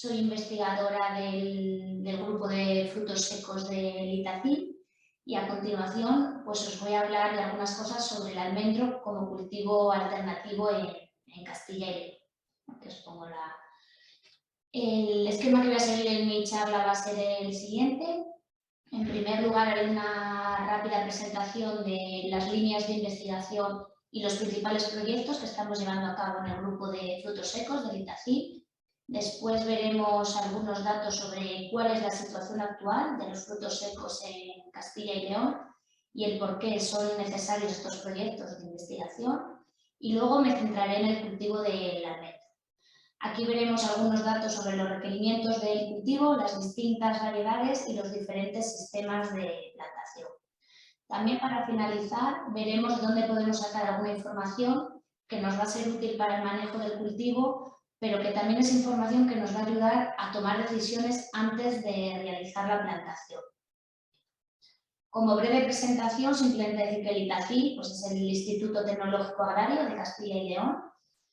soy investigadora del grupo de frutos secos del Itacín y a continuación pues os voy a hablar de algunas cosas sobre el almendro como cultivo alternativo en Castilla y León. Aquí os pongo el esquema que voy a seguir en mi charla va a ser el siguiente. En primer lugar, haré una rápida presentación de las líneas de investigación y los principales proyectos que estamos llevando a cabo en el grupo de frutos secos del Itacín. Después veremos algunos datos sobre cuál es la situación actual de los frutos secos en Castilla y León y el por qué son necesarios estos proyectos de investigación. Y luego me centraré en el cultivo del almendro. Aquí veremos algunos datos sobre los requerimientos del cultivo, las distintas variedades y los diferentes sistemas de plantación. También para finalizar veremos dónde podemos sacar alguna información que nos va a ser útil para el manejo del cultivo, pero que también es información que nos va a ayudar a tomar decisiones antes de realizar la plantación. Como breve presentación, simplemente decir que el Itacín pues es el Instituto Tecnológico Agrario de Castilla y León.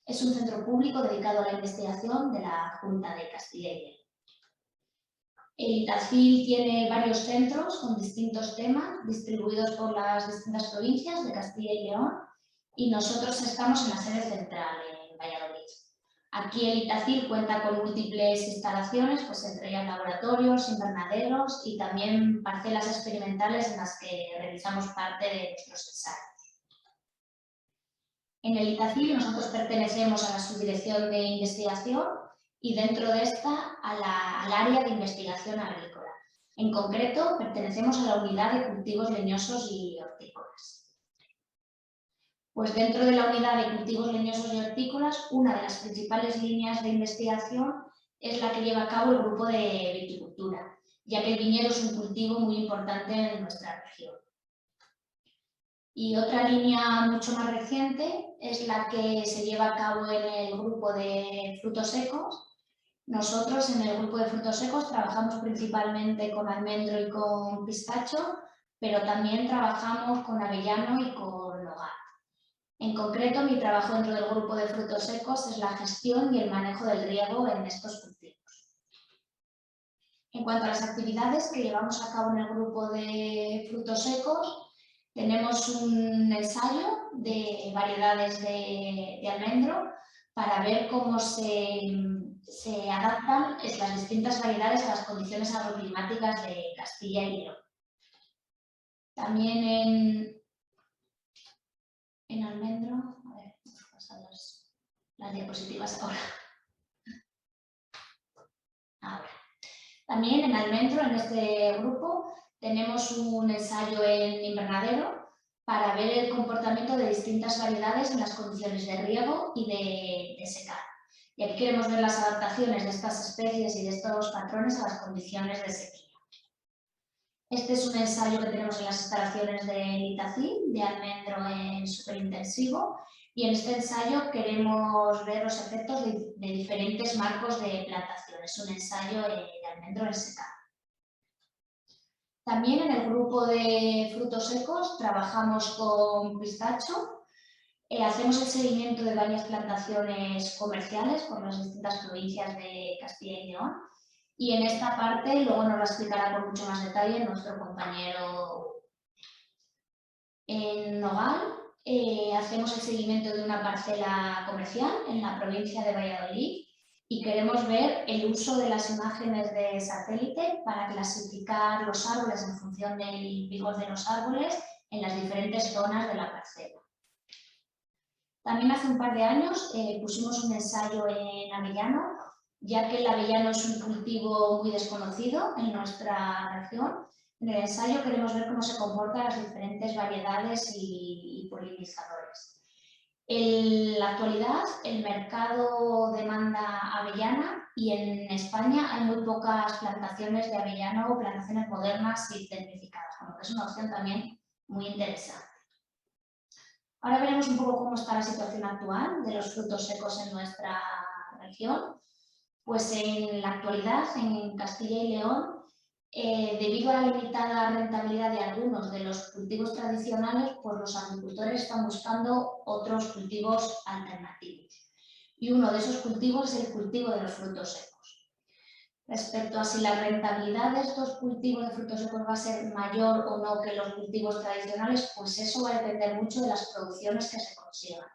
Es un centro público dedicado a la investigación de la Junta de Castilla y León. El Itacín tiene varios centros con distintos temas distribuidos por las distintas provincias de Castilla y León y nosotros estamos en la sede central, en Valladolid. Aquí el Itacín cuenta con múltiples instalaciones, pues entre ellas laboratorios, invernaderos y también parcelas experimentales en las que realizamos parte de nuestros ensayos. En el Itacín nosotros pertenecemos a la subdirección de investigación y dentro de esta al área de investigación agrícola. En concreto, pertenecemos a la unidad de cultivos leñosos y hortícolas. Pues dentro de la unidad de cultivos leñosos y hortícolas, una de las principales líneas de investigación es la que lleva a cabo el grupo de viticultura, ya que el viñedo es un cultivo muy importante en nuestra región. Y otra línea mucho más reciente es la que se lleva a cabo en el grupo de frutos secos. Nosotros en el grupo de frutos secos trabajamos principalmente con almendro y con pistacho, pero también trabajamos con avellano y con nogal. En concreto, mi trabajo dentro del grupo de frutos secos es la gestión y el manejo del riego en estos cultivos. En cuanto a las actividades que llevamos a cabo en el grupo de frutos secos, tenemos un ensayo de variedades de almendro para ver cómo se adaptan las distintas variedades a las condiciones agroclimáticas de Castilla y León. También en almendro, a ver, vamos a pasar las diapositivas ahora. También en almendro, en este grupo, tenemos un ensayo en invernadero para ver el comportamiento de distintas variedades en las condiciones de riego y de secado. Y aquí queremos ver las adaptaciones de estas especies y de estos patrones a las condiciones de sequía. Este es un ensayo que tenemos en las instalaciones del Itacín, de almendro superintensivo, y en este ensayo queremos ver los efectos de diferentes marcos de plantación. Es un ensayo de almendro en secado. También en el grupo de frutos secos trabajamos con pistacho. Hacemos el seguimiento de varias plantaciones comerciales por las distintas provincias de Castilla y León. Y en esta parte luego nos la explicará con mucho más detalle nuestro compañero. En nogal hacemos el seguimiento de una parcela comercial en la provincia de Valladolid y queremos ver el uso de las imágenes de satélite para clasificar los árboles en función del vigor de los árboles en las diferentes zonas de la parcela. También hace un par de años pusimos un ensayo en avellano, ya que el avellano es un cultivo muy desconocido en nuestra región. En el ensayo queremos ver cómo se comportan las diferentes variedades y polinizadores. En la actualidad, el mercado demanda avellana y en España hay muy pocas plantaciones de avellano o plantaciones modernas y tecnificadas, con lo que es una opción también muy interesante. Ahora veremos un poco cómo está la situación actual de los frutos secos en nuestra región. Pues en la actualidad, en Castilla y León, debido a la limitada rentabilidad de algunos de los cultivos tradicionales, pues los agricultores están buscando otros cultivos alternativos. Y uno de esos cultivos es el cultivo de los frutos secos. Respecto a si la rentabilidad de estos cultivos de frutos secos va a ser mayor o no que los cultivos tradicionales, pues eso va a depender mucho de las producciones que se consigan.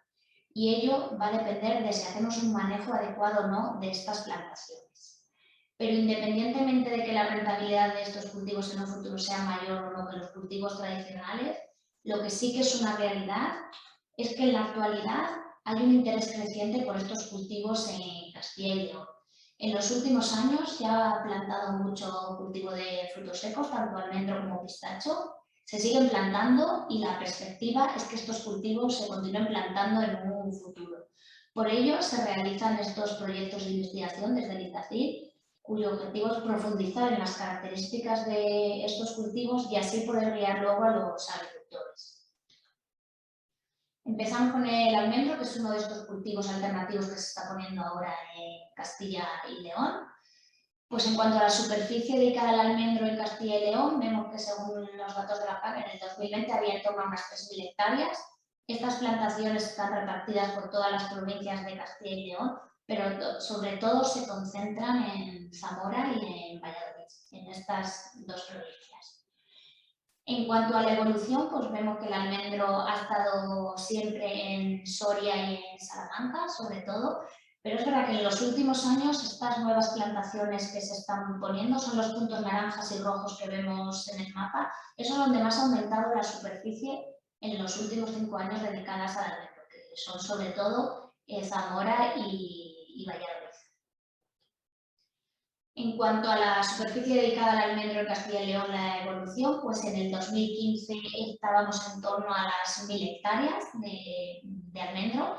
Y ello va a depender de si hacemos un manejo adecuado o no de estas plantaciones. Pero independientemente de que la rentabilidad de estos cultivos en un futuro sea mayor o no que los cultivos tradicionales, lo que sí que es una realidad es que en la actualidad hay un interés creciente por estos cultivos en Castilla y León. En los últimos años se ha plantado mucho cultivo de frutos secos, tanto almendro como pistacho. Se siguen plantando y la perspectiva es que estos cultivos se continúen plantando en un futuro. Por ello, se realizan estos proyectos de investigación desde el ITACIL, cuyo objetivo es profundizar en las características de estos cultivos y así poder guiar luego a los agricultores. Empezamos con el almendro, que es uno de estos cultivos alternativos que se está poniendo ahora en Castilla y León. Pues en cuanto a la superficie dedicada al almendro en Castilla y León, vemos que según los datos de la PAC, en el 2020 había en torno a unas 3.000 hectáreas. Estas plantaciones están repartidas por todas las provincias de Castilla y León, pero sobre todo se concentran en Zamora y en Valladolid, en estas dos provincias. En cuanto a la evolución, pues vemos que el almendro ha estado siempre en Soria y en Salamanca, sobre todo, pero es verdad que en los últimos años estas nuevas plantaciones que se están poniendo son los puntos naranjas y rojos que vemos en el mapa. Eso es donde más ha aumentado la superficie en los últimos 5 años dedicadas al almendro, que son sobre todo Zamora y Valladolid. En cuanto a la superficie dedicada al almendro en Castilla y León, la evolución, pues en el 2015 estábamos en torno a las 1.000 hectáreas de almendro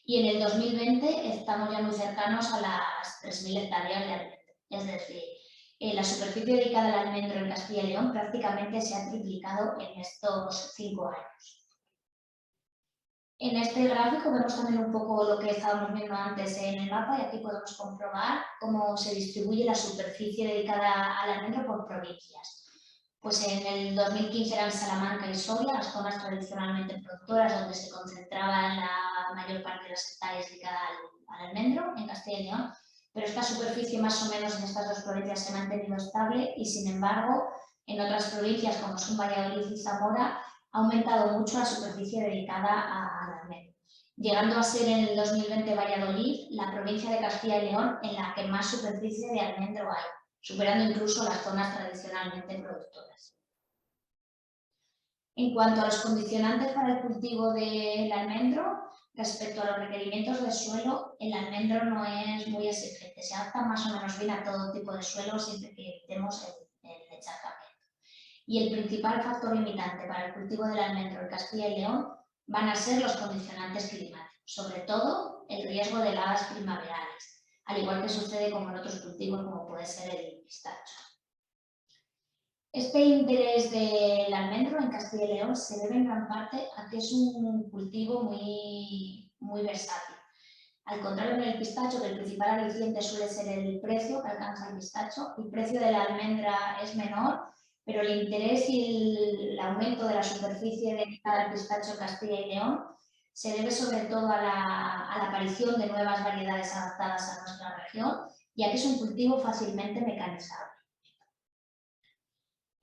y en el 2020 estamos ya muy cercanos a las 3.000 hectáreas de almendro. Es decir, la superficie dedicada al almendro en Castilla y León prácticamente se ha triplicado en estos 5 años. En este gráfico vemos también un poco lo que estábamos viendo antes en el mapa y aquí podemos comprobar cómo se distribuye la superficie dedicada al almendro por provincias. Pues en el 2015 eran Salamanca y Soria, las zonas tradicionalmente productoras donde se concentraba la mayor parte de las hectáreas dedicadas al almendro en Castilla y León, pero esta superficie más o menos en estas dos provincias se ha mantenido estable y sin embargo en otras provincias como son Valladolid y Zamora ha aumentado mucho la superficie dedicada al almendro, llegando a ser en el 2020 Valladolid la provincia de Castilla y León en la que más superficie de almendro hay, superando incluso las zonas tradicionalmente productoras. En cuanto a los condicionantes para el cultivo del almendro, respecto a los requerimientos de suelo, el almendro no es muy exigente, se adapta más o menos bien a todo tipo de suelo siempre que evitemos el encharcamiento. Y el principal factor limitante para el cultivo del almendro en Castilla y León van a ser los condicionantes climáticos, sobre todo el riesgo de heladas primaverales, al igual que sucede con otros cultivos como puede ser el pistacho. Este interés del almendro en Castilla y León se debe en gran parte a que es un cultivo muy versátil. Al contrario del pistacho, que el principal aliciente suele ser el precio que alcanza el pistacho, el precio de la almendra es menor, pero el interés y el aumento de la superficie dedicada al pistacho en Castilla y León se debe sobre todo a la aparición de nuevas variedades adaptadas a nuestra región, ya que es un cultivo fácilmente mecanizable.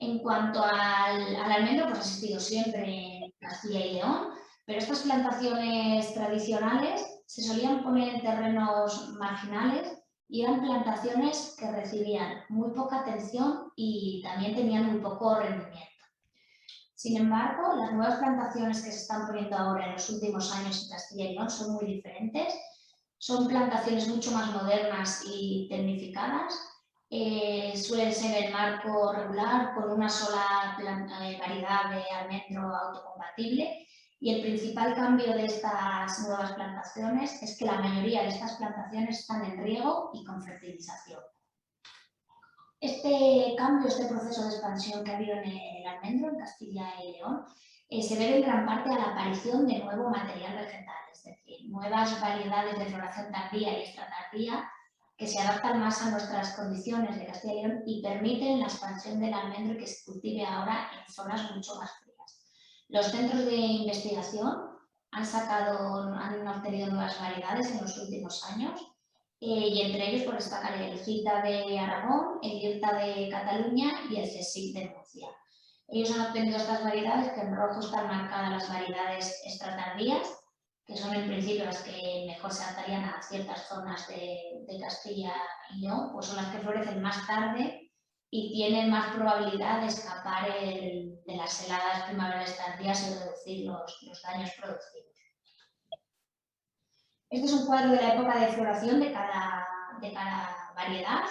En cuanto al almendro, pues ha existido siempre en Castilla y León, pero estas plantaciones tradicionales se solían poner en terrenos marginales y eran plantaciones que recibían muy poca atención y también tenían muy poco rendimiento. Sin embargo, las nuevas plantaciones que se están poniendo ahora en los últimos años en Castilla y León son muy diferentes. Son plantaciones mucho más modernas y tecnificadas. Suelen ser el marco regular con una sola variedad de almendro autocompatible. Y el principal cambio de estas nuevas plantaciones es que la mayoría de estas plantaciones están en riego y con fertilización. Este cambio, este proceso de expansión que ha habido en el almendro en Castilla y León se debe en gran parte a la aparición de nuevo material vegetal, es decir, nuevas variedades de floración tardía y extratardía que se adaptan más a nuestras condiciones de Castilla y León y permiten la expansión del almendro que se cultive ahora en zonas mucho más frías. Los centros de investigación han obtenido nuevas variedades en los últimos años y entre ellos pues, destacaré el CITA de Aragón, el IRTA de Cataluña y el CSIC de Murcia. Ellos han obtenido estas variedades, que en rojo están marcadas las variedades extratardías, que son en principio las que mejor se adaptarían a ciertas zonas de Castilla y León, pues son las que florecen más tarde y tienen más probabilidad de escapar de las heladas primaverales tardías y reducir los daños producidos. Este es un cuadro de la época de floración de cada variedad.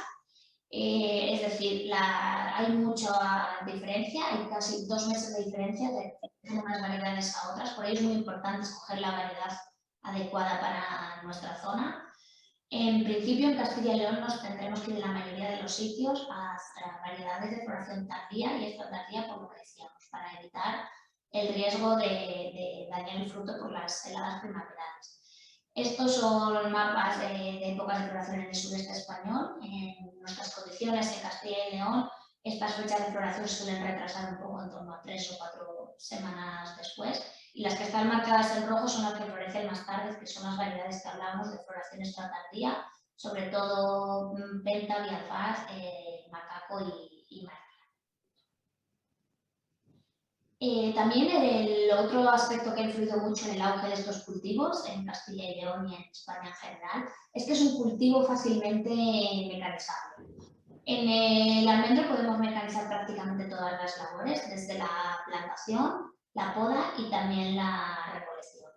Es decir, hay mucha diferencia, hay casi 2 meses de diferencia de unas variedades a otras, por ello es muy importante escoger la variedad adecuada para nuestra zona. En principio, en Castilla y León nos tendremos que ir en la mayoría de los sitios a variedades de floración tardía y extratardía, por lo que decíamos, para evitar el riesgo de dañar el fruto por las heladas primaverales. Estos son mapas de épocas de floración en el sudeste español. En nuestras condiciones en Castilla y León, estas fechas de floración se suelen retrasar un poco en torno a 3 o 4 semanas después. Y las que están marcadas en rojo son las que florecen más tarde, que son las variedades que hablamos de floración extratardía, sobre todo Penta, Bialfaz, Macaco y Martí. También el otro aspecto que ha influido mucho en el auge de estos cultivos en Castilla y León y en España en general es que es un cultivo fácilmente mecanizable. En el almendro podemos mecanizar prácticamente todas las labores, desde la plantación, la poda y también la recolección.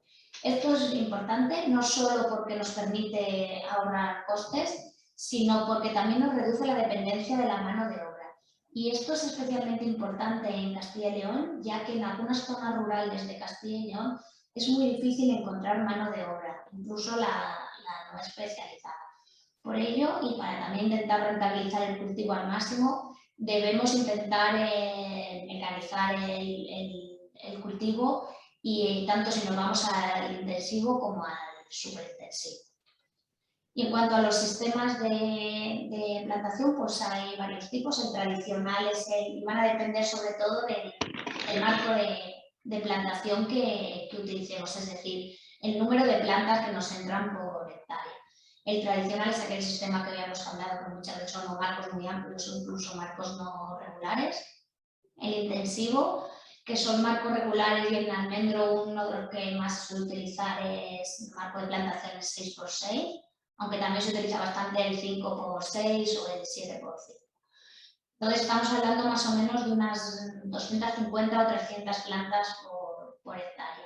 Esto es importante no solo porque nos permite ahorrar costes, sino porque también nos reduce la dependencia de la mano de obra. Y esto es especialmente importante en Castilla y León, ya que en algunas zonas rurales de Castilla y León es muy difícil encontrar mano de obra, incluso la no especializada. Por ello, y para también intentar rentabilizar el cultivo al máximo, debemos intentar mecanizar el cultivo, y tanto si nos vamos al intensivo como al superintensivo. Y en cuanto a los sistemas de plantación, pues hay varios tipos. El tradicional es y van a depender sobre todo del marco de plantación que utilicemos, es decir, el número de plantas que nos entran por hectárea. El tradicional es aquel sistema que habíamos hablado, que muchas veces son marcos muy amplios o incluso marcos no regulares. El intensivo, que son marcos regulares, y en almendro uno de los que más se suele utilizar es marco de plantación 6x6, aunque también se utiliza bastante el 5x6 o el 7x5. Entonces estamos hablando más o menos de unas 250 o 300 plantas por hectárea.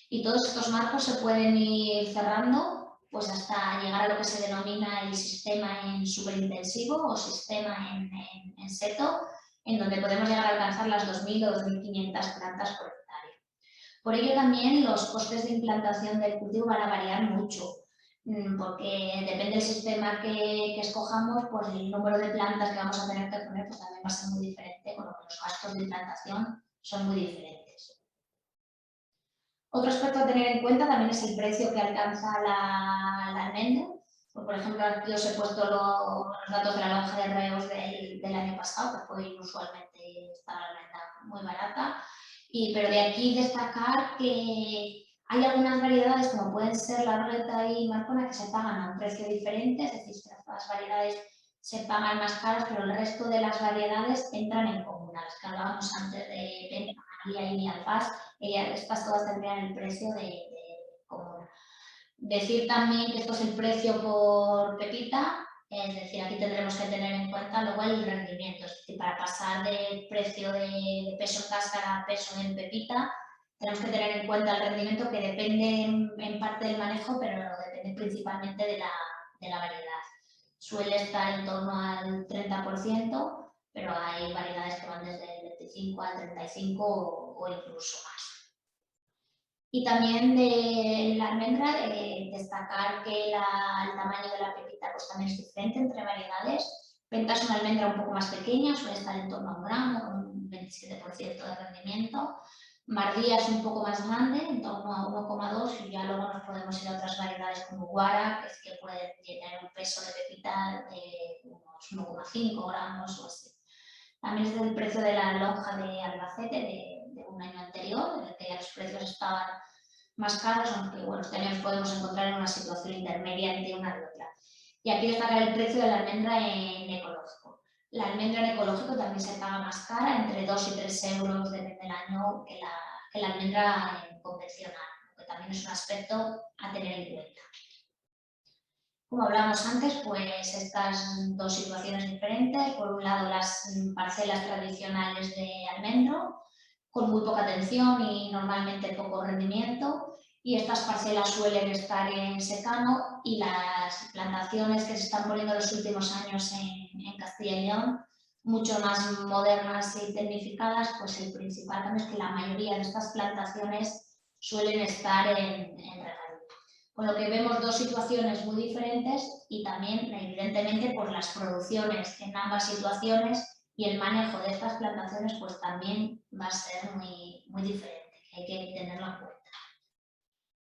Y todos estos marcos se pueden ir cerrando pues hasta llegar a lo que se denomina el sistema en superintensivo o sistema en seto, en donde podemos llegar a alcanzar las 2.000 o 2.500 plantas por hectárea. Por ello también los costes de implantación del cultivo van a variar mucho, porque depende del sistema que escojamos, pues el número de plantas que vamos a tener que poner pues también va a ser muy diferente, con lo que los gastos de implantación son muy diferentes. Otro aspecto a tener en cuenta también es el precio que alcanza la almendra. Pues, por ejemplo, aquí os he puesto los datos de la lonja de reos del año pasado, que fue inusualmente esta almendra muy barata. Pero de aquí destacar que hay algunas variedades, como pueden ser la Orgueta y Marcona, que se pagan a un precio diferente, es decir, estas variedades se pagan más caras, pero el resto de las variedades entran en común. Las que hablábamos antes de Penta, María y Bialfaz, estas todas tendrían el precio de común. Decir también que esto es el precio por pepita, es decir, aquí tendremos que tener en cuenta luego el rendimiento, es decir, para pasar del precio de peso en cáscara a peso en pepita, tenemos que tener en cuenta el rendimiento, que depende en parte del manejo, pero depende principalmente de la variedad. Suele estar en torno al 30%, pero hay variedades que van desde el 25 al 35 o incluso más. Y también de la almendra, destacar que el tamaño de la pepita pues, también es diferente entre variedades. Penta es una almendra un poco más pequeña, suele estar en torno a 1 gramo, con un 27% de rendimiento. Mardía es un poco más grande, en torno a 1,2, y ya luego nos podemos ir a otras variedades como Guara, que pueden tener un peso de pepita de unos 1,5 gramos o así. También es del precio de la lonja de Albacete de un año anterior, en el que ya los precios estaban más caros, aunque bueno, este año nos podemos encontrar en una situación intermedia entre una y otra. Y aquí destacar el precio de la almendra en ecológico. La almendra en ecológico también se paga más cara, entre 2 y 3 euros depende del año, que la almendra convencional, que también es un aspecto a tener en cuenta. Como hablamos antes, pues estas dos situaciones diferentes. Por un lado, las parcelas tradicionales de almendro, con muy poca atención y normalmente poco rendimiento. Y estas parcelas suelen estar en secano, y las plantaciones que se están poniendo en los últimos años en Castilla y León, mucho más modernas y tecnificadas, pues el principal cambio es que la mayoría de estas plantaciones suelen estar en regadío. Con lo que vemos dos situaciones muy diferentes y también, evidentemente, pues las producciones en ambas situaciones y el manejo de estas plantaciones pues también va a ser muy diferente, hay que tenerlo en cuenta.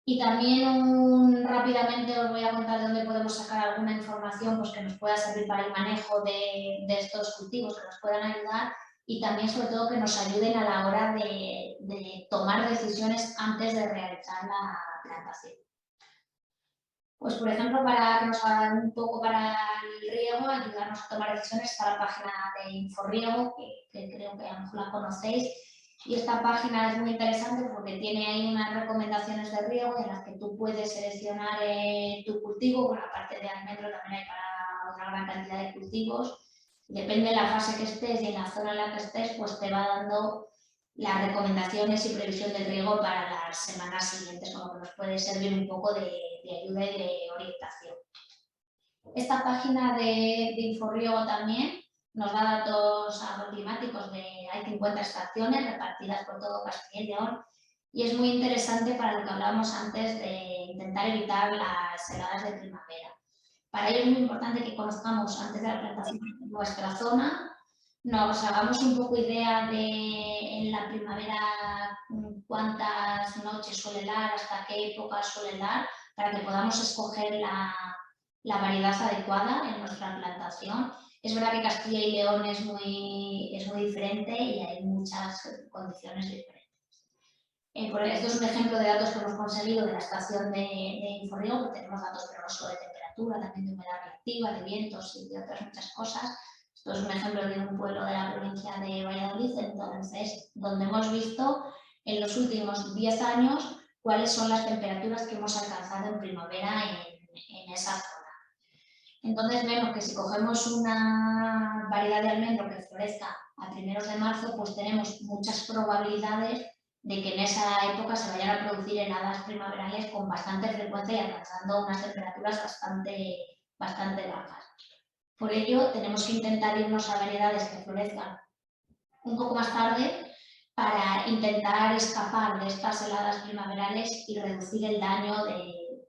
Y también rápidamente os voy a contar dónde podemos sacar alguna información pues, que nos pueda servir para el manejo de estos cultivos, que nos puedan ayudar y también sobre todo que nos ayuden a la hora de tomar decisiones antes de realizar la plantación. Pues, por ejemplo, para que nos hagan un poco para el riego, ayudarnos a tomar decisiones, está la página de Inforriego, que creo que a lo mejor la conocéis. Y esta página es muy interesante porque tiene ahí unas recomendaciones de riego en las que tú puedes seleccionar tu cultivo. Bueno, aparte de almendro también hay para otra gran cantidad de cultivos. Depende de la fase que estés y en la zona en la que estés, pues te va dando las recomendaciones y previsión del riego para las semanas siguientes, como que nos puede servir un poco de ayuda y de orientación. Esta página de Inforriego también nos da datos agroclimáticos hay 50 estaciones repartidas por todo Castilla y León y es muy interesante para lo que hablábamos antes de intentar evitar las heladas de primavera. Para ello es muy importante que conozcamos antes de la plantación nuestra zona, nos hagamos un poco idea de en la primavera cuántas noches suele dar, hasta qué época suele dar, para que podamos escoger la variedad adecuada en nuestra plantación. Es verdad que Castilla y León es muy diferente y hay muchas condiciones diferentes. Esto es un ejemplo de datos que hemos conseguido de la estación de Inforriego, que tenemos datos pero no solo de temperatura, también de humedad relativa, de vientos y de otras muchas cosas. Esto es un ejemplo de un pueblo de la provincia de Valladolid, entonces, donde hemos visto en los últimos 10 años cuáles son las temperaturas que hemos alcanzado en primavera en esa zona. Entonces vemos que si cogemos una variedad de almendro que florezca a primeros de marzo, pues tenemos muchas probabilidades de que en esa época se vayan a producir heladas primaverales con bastante frecuencia y alcanzando unas temperaturas bastante bajas. Por ello, tenemos que intentar irnos a variedades que florezcan un poco más tarde para intentar escapar de estas heladas primaverales y reducir el daño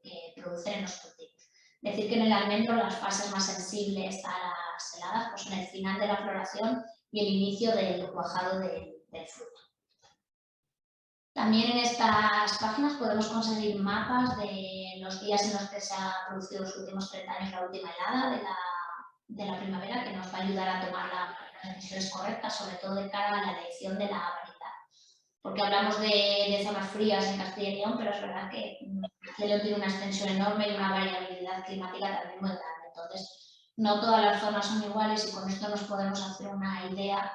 que producen en los cultivos. Decir que en el almendro las fases más sensibles a las heladas pues son el final de la floración y el inicio del cuajado del fruto. También en estas páginas podemos conseguir mapas de los días en los que se ha producido los últimos 30 años la última helada de la primavera, que nos va a ayudar a tomar las decisiones correctas, sobre todo de cara a la elección de la variedad. Porque hablamos de zonas frías en Castilla y León, pero es verdad que Castilla y León tiene una extensión enorme y una variabilidad climática también muy grande. Entonces, no todas las zonas son iguales y con esto nos podemos hacer una idea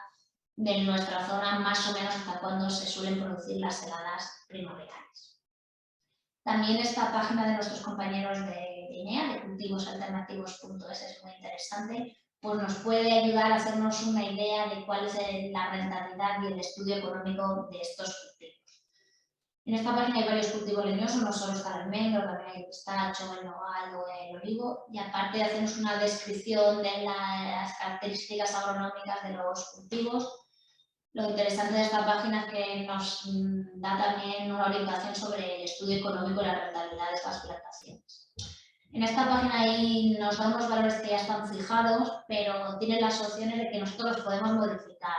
de nuestra zona más o menos hasta cuándo se suelen producir las heladas primaverales. También esta página de nuestros compañeros de INEA, de cultivosalternativos.es, es muy interesante, pues nos puede ayudar a hacernos una idea de cuál es la rentabilidad y el estudio económico de estos cultivos. En esta página hay varios cultivos leñosos, no solo está el almendro, también hay el pistacho, el nogal o el olivo, y aparte hacemos una descripción de las características agronómicas de los cultivos. Lo interesante de esta página es que nos da también una orientación sobre el estudio económico y la rentabilidad de estas plantaciones. En esta página ahí nos da unos valores que ya están fijados, pero tienen las opciones de que nosotros los podemos modificar.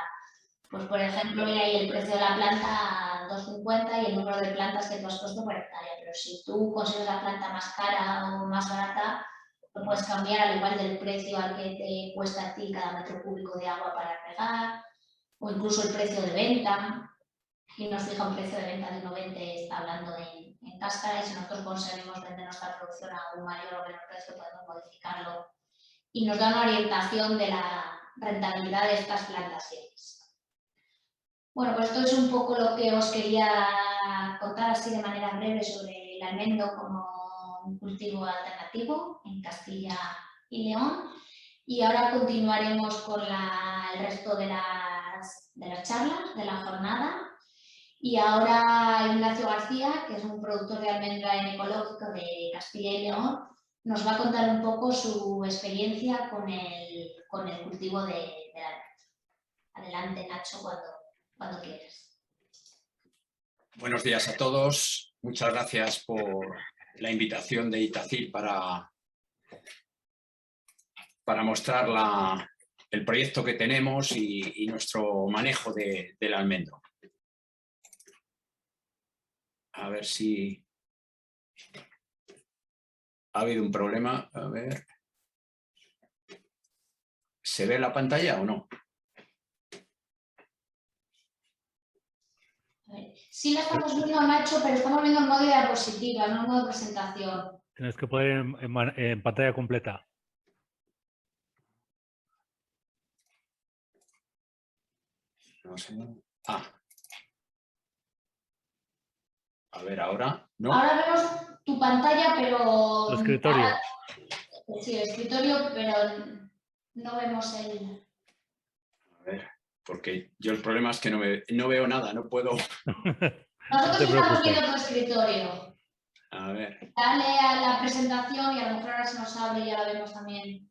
Pues, por ejemplo, mira ahí el precio de la planta a 2,50 y el número de plantas que tú has puesto por hectárea. Pero si tú consigues la planta más cara o más barata, lo puedes cambiar al igual del precio al que te cuesta a ti cada metro cúbico de agua para regar, o incluso el precio de venta. y nos fija un precio de venta de 1,20, está hablando en cáscara, y si nosotros conseguimos vender nuestra producción a un mayor o menor precio, podemos modificarlo y nos da una orientación de la rentabilidad de estas plantaciones. Bueno, pues esto es un poco lo que os quería contar así de manera breve sobre el almendro como un cultivo alternativo en Castilla y León. Y ahora continuaremos con el resto de las charlas de la jornada. Y ahora Ignacio García, que es un productor de almendra ecológico de Castilla y León, nos va a contar un poco su experiencia con el cultivo del almendro. Adelante, Nacho, cuando quieras. Buenos días a todos. Muchas gracias por la invitación de Itacil para mostrar el proyecto que tenemos y nuestro manejo del almendro. A ver si ha habido un problema. A ver. ¿Se ve la pantalla o no? Sí la estamos viendo, Nacho, pero estamos viendo en modo de diapositiva, no en modo de presentación. Tienes que poner en pantalla completa. No sé. A ver, ahora. ¿No? Ahora vemos tu pantalla, pero... El escritorio. Sí, el escritorio, pero no vemos el... A ver, porque yo el problema es que no veo nada, no puedo... Nosotros estamos viendo tu escritorio. A ver. Dale a la presentación y a lo mejor ahora se nos abre y ya la vemos también.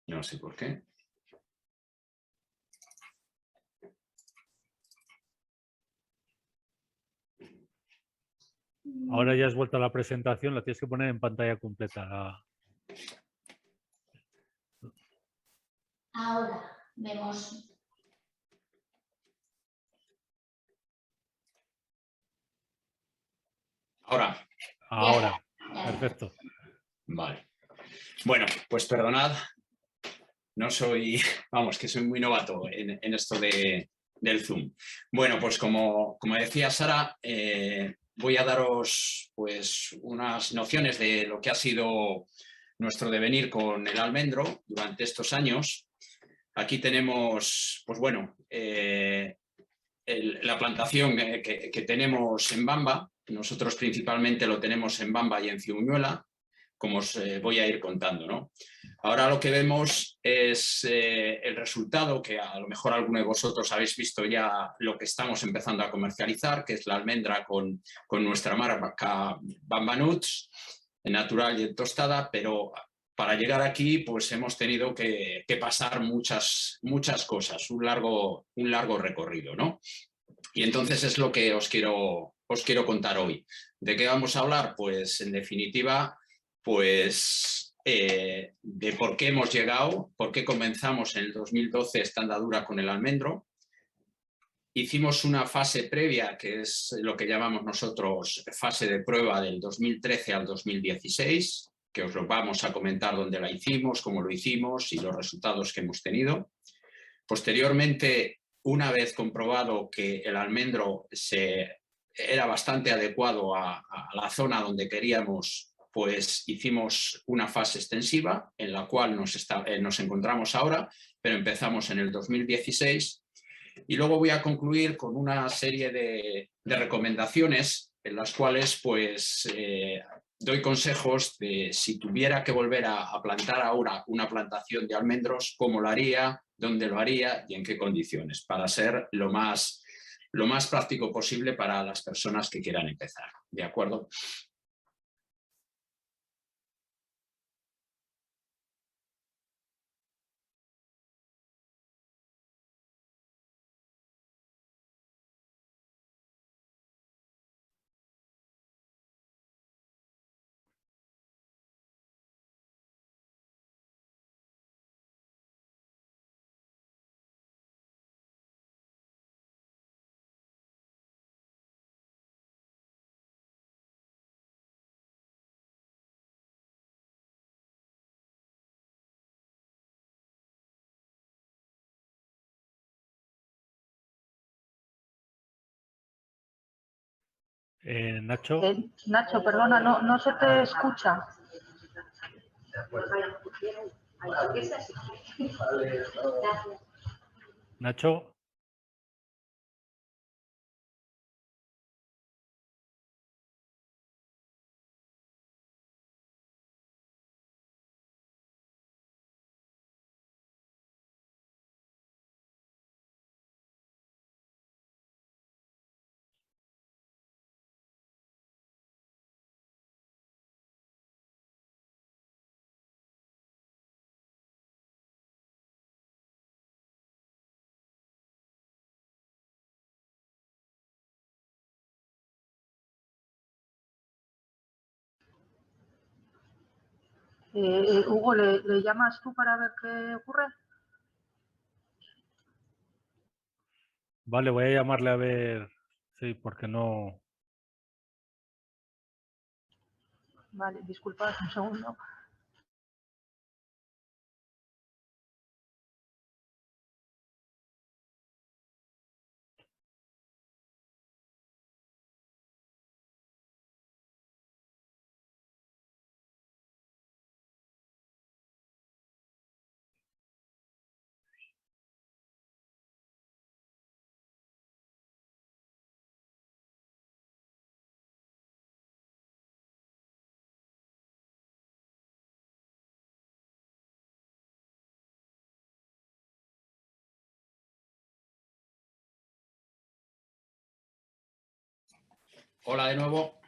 No sé por qué. Ahora ya has vuelto a la presentación, la tienes que poner en pantalla completa. Ahora vemos... Ahora, perfecto. Vale. Bueno, pues perdonad. No soy, vamos, que soy muy novato en esto del Zoom. Bueno, pues como decía Sara, voy a daros pues unas nociones de lo que ha sido nuestro devenir con el almendro durante estos años. Aquí tenemos, pues bueno, la plantación que tenemos en Bamba. Nosotros principalmente lo tenemos en Bamba y en Ciuñuela, como os voy a ir contando, ¿no? Ahora lo que vemos es el resultado, que a lo mejor alguno de vosotros habéis visto ya lo que estamos empezando a comercializar, que es la almendra con nuestra marca Bamba Nuts, natural y en tostada, pero para llegar aquí pues hemos tenido que pasar muchas cosas, un largo recorrido, ¿no? Y entonces es lo que os quiero contar hoy. ¿De qué vamos a hablar? Pues en definitiva, pues de por qué hemos llegado, por qué comenzamos en el 2012 esta andadura con el almendro. Hicimos una fase previa, que es lo que llamamos nosotros fase de prueba del 2013 al 2016, que os lo vamos a comentar dónde la hicimos, cómo lo hicimos y los resultados que hemos tenido. Posteriormente, una vez comprobado que el almendro era bastante adecuado a la zona donde queríamos, pues hicimos una fase extensiva en la cual nos encontramos ahora, pero empezamos en el 2016. Y luego voy a concluir con una serie de recomendaciones en las cuales pues doy consejos de si tuviera que volver a plantar ahora una plantación de almendros, cómo lo haría, dónde lo haría y en qué condiciones, para ser lo más práctico posible para las personas que quieran empezar. ¿De acuerdo? Nacho. Nacho, perdona, no se te escucha. Nacho. Hugo, ¿le llamas tú para ver qué ocurre? Vale, voy a llamarle a ver. Sí, porque no. Vale, disculpad un segundo. Hola de nuevo.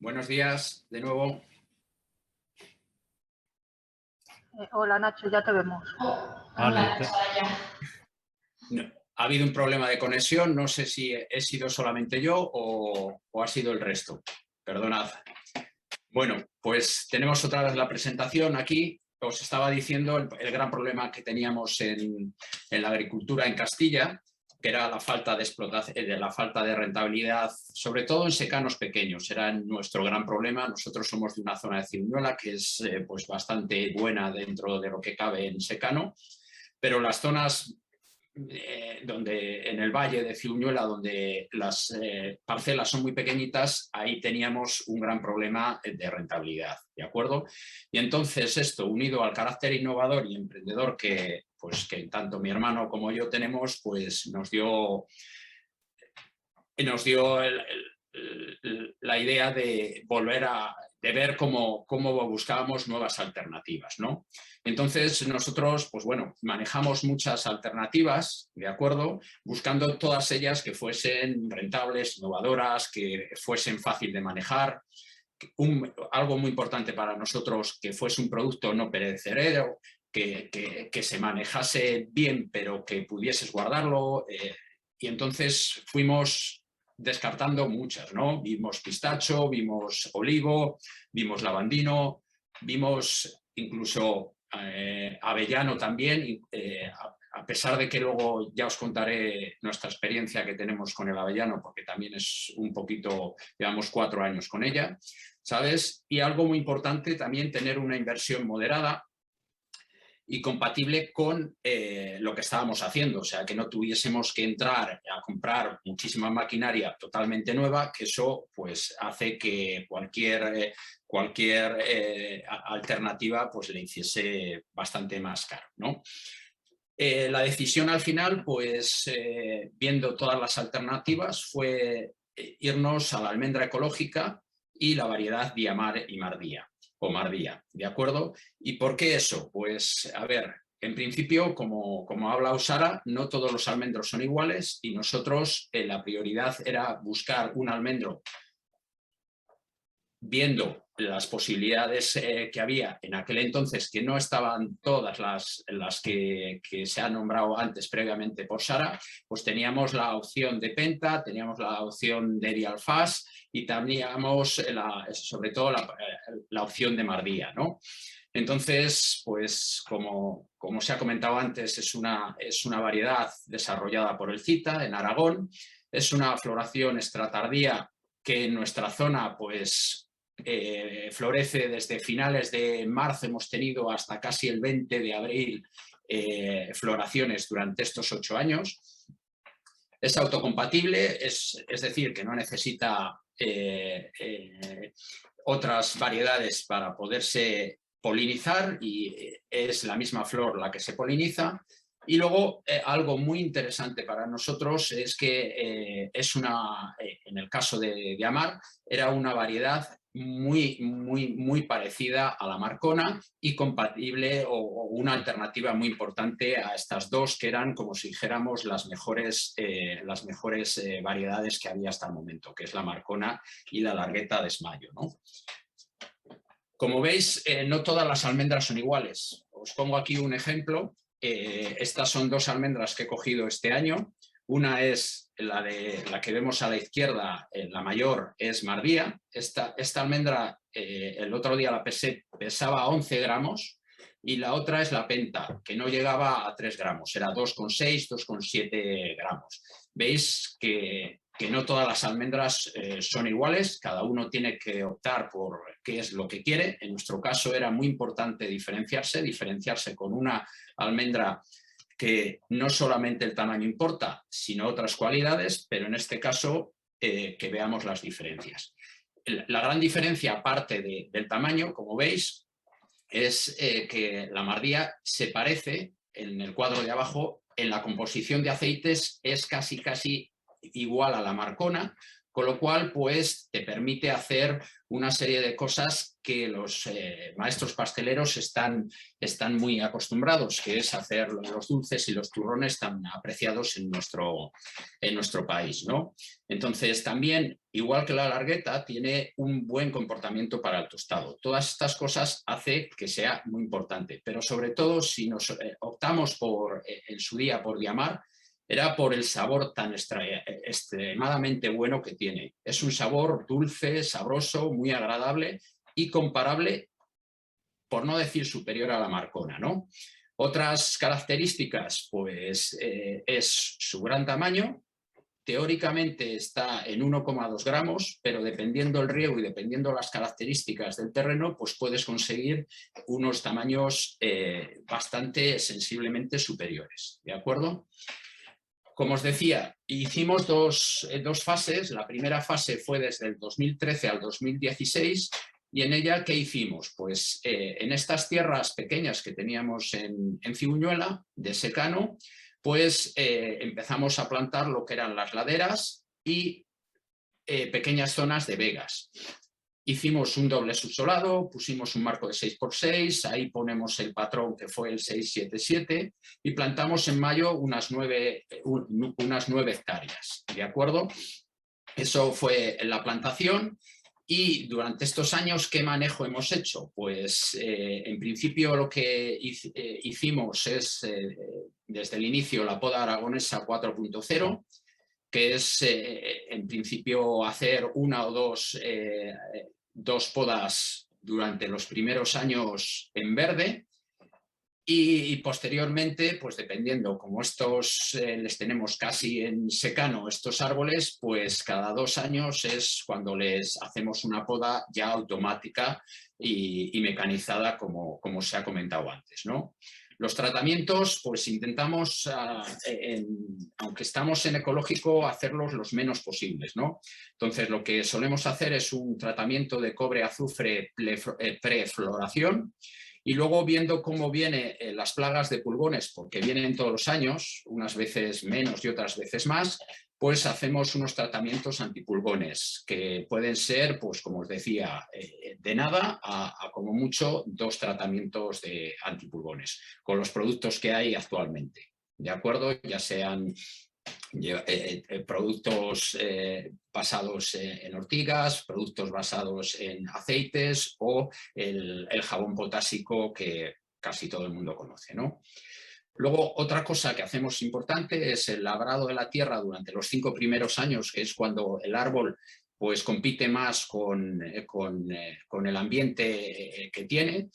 Buenos días de nuevo. Hola Nacho, ya te vemos. Hola, No, ha habido un problema de conexión, no sé si he sido solamente yo o ha sido el resto. Perdonad. Bueno, pues tenemos otra vez la presentación aquí. Os estaba diciendo el gran problema que teníamos en la agricultura en Castilla, que era la falta de explotación, la falta de rentabilidad, sobre todo en secanos pequeños. Era nuestro gran problema. Nosotros somos de una zona de Ciuñuela que es pues bastante buena dentro de lo que cabe en secano, pero las zonas donde en el valle de Ciuñuela, donde las parcelas son muy pequeñitas, ahí teníamos un gran problema de rentabilidad, ¿de acuerdo? Y entonces esto, unido al carácter innovador y emprendedor que tanto mi hermano como yo tenemos, pues nos dio la idea de volver de ver cómo buscábamos nuevas alternativas, ¿no? Entonces nosotros, pues bueno, manejamos muchas alternativas, ¿de acuerdo? Buscando todas ellas que fuesen rentables, innovadoras, que fuesen fácil de manejar. Algo muy importante para nosotros, que fuese un producto no perecedero, que se manejase bien, pero que pudieses guardarlo. Y entonces fuimos descartando muchas, ¿no? Vimos pistacho, vimos olivo, vimos lavandino, vimos incluso avellano también, a pesar de que luego ya os contaré nuestra experiencia que tenemos con el avellano, porque también es un poquito, llevamos 4 años con ella, ¿sabes? Y algo muy importante también, tener una inversión moderada y compatible con lo que estábamos haciendo, o sea, que no tuviésemos que entrar a comprar muchísima maquinaria totalmente nueva, que eso pues hace que cualquier alternativa pues le hiciese bastante más caro, ¿no? La decisión al final, pues viendo todas las alternativas, fue irnos a la almendra ecológica y la variedad Diamar y Mardía, o Mardía, ¿de acuerdo? ¿Y por qué eso? Pues, a ver, en principio, como ha hablado Sara, no todos los almendros son iguales y nosotros la prioridad era buscar un almendro viendo las posibilidades que había en aquel entonces, que no estaban todas las que se han nombrado antes previamente por Sara, pues teníamos la opción de Penta, teníamos la opción de Erial Fast y teníamos sobre todo la opción de Mardía, ¿no? Entonces, pues como se ha comentado antes, es una variedad desarrollada por el CITA en Aragón, es una floración extratardía que en nuestra zona pues florece desde finales de marzo, hemos tenido hasta casi el 20 de abril floraciones durante estos 8 años. Es autocompatible, es decir, que no necesita otras variedades para poderse polinizar y es la misma flor la que se poliniza. Y luego algo muy interesante para nosotros es que en el caso de Amar, era una variedad muy parecida a la Marcona y compatible o una alternativa muy importante a estas dos que eran, como si dijéramos, las mejores variedades que había hasta el momento, que es la Marcona y la Largueta de Esmayo, ¿no? Como veis, no todas las almendras son iguales. Os pongo aquí un ejemplo. Estas son dos almendras que he cogido este año. Una es la que vemos a la izquierda, la mayor es Mardía. Esta almendra, el otro día la pesé, pesaba 11 gramos y la otra es la Penta, que no llegaba a 3 gramos, era 2,6, 2,7 gramos. Veis que no todas las almendras son iguales, cada uno tiene que optar por qué es lo que quiere. En nuestro caso era muy importante diferenciarse con una almendra que no solamente el tamaño importa, sino otras cualidades, pero en este caso que veamos las diferencias. La gran diferencia, aparte del tamaño, como veis, es que la Mardía se parece, en el cuadro de abajo, en la composición de aceites es casi igual a la Marcona, con lo cual pues te permite hacer una serie de cosas que los maestros pasteleros están muy acostumbrados, que es hacer los dulces y los turrones tan apreciados en nuestro país, ¿no? Entonces también, igual que la Largueta, tiene un buen comportamiento para el tostado. Todas estas cosas hace que sea muy importante, pero sobre todo si nos optamos en su día por Diamar, era por el sabor tan extremadamente bueno que tiene. Es un sabor dulce, sabroso, muy agradable y comparable, por no decir superior a la Marcona, ¿no? Otras características, pues es su gran tamaño. Teóricamente está en 1,2 gramos, pero dependiendo el riego y dependiendo las características del terreno, pues puedes conseguir unos tamaños bastante sensiblemente superiores, ¿de acuerdo? Como os decía, hicimos dos fases. La primera fase fue desde el 2013 al 2016 y en ella, ¿qué hicimos? Pues en estas tierras pequeñas que teníamos en Cibuñuela, de secano, pues empezamos a plantar lo que eran las laderas y pequeñas zonas de vegas. Hicimos un doble subsolado, pusimos un marco de 6x6, ahí ponemos el patrón que fue el 677 y plantamos en mayo unas 9 hectáreas, ¿de acuerdo? Eso fue la plantación. Y durante estos años, ¿qué manejo hemos hecho? Pues en principio lo que hicimos es desde el inicio la poda aragonesa 4.0, que es en principio hacer una o dos podas durante los primeros años en verde y posteriormente, pues dependiendo, como estos les tenemos casi en secano, estos árboles, pues cada 2 años es cuando les hacemos una poda ya automática y mecanizada, como se ha comentado antes, ¿no? Los tratamientos, pues intentamos, aunque estamos en ecológico, hacerlos los menos posibles, ¿no? Entonces, lo que solemos hacer es un tratamiento de cobre-azufre prefloración y luego viendo cómo vienen las plagas de pulgones, porque vienen todos los años, unas veces menos y otras veces más, pues hacemos unos tratamientos antipulgones que pueden ser, pues como os decía, de nada a como mucho 2 tratamientos de antipulgones con los productos que hay actualmente, ¿de acuerdo? Ya sean productos basados en ortigas, productos basados en aceites o el jabón potásico que casi todo el mundo conoce, ¿no? Luego, otra cosa que hacemos importante es el labrado de la tierra durante los 5 primeros años, que es cuando el árbol pues compite más con el ambiente que tiene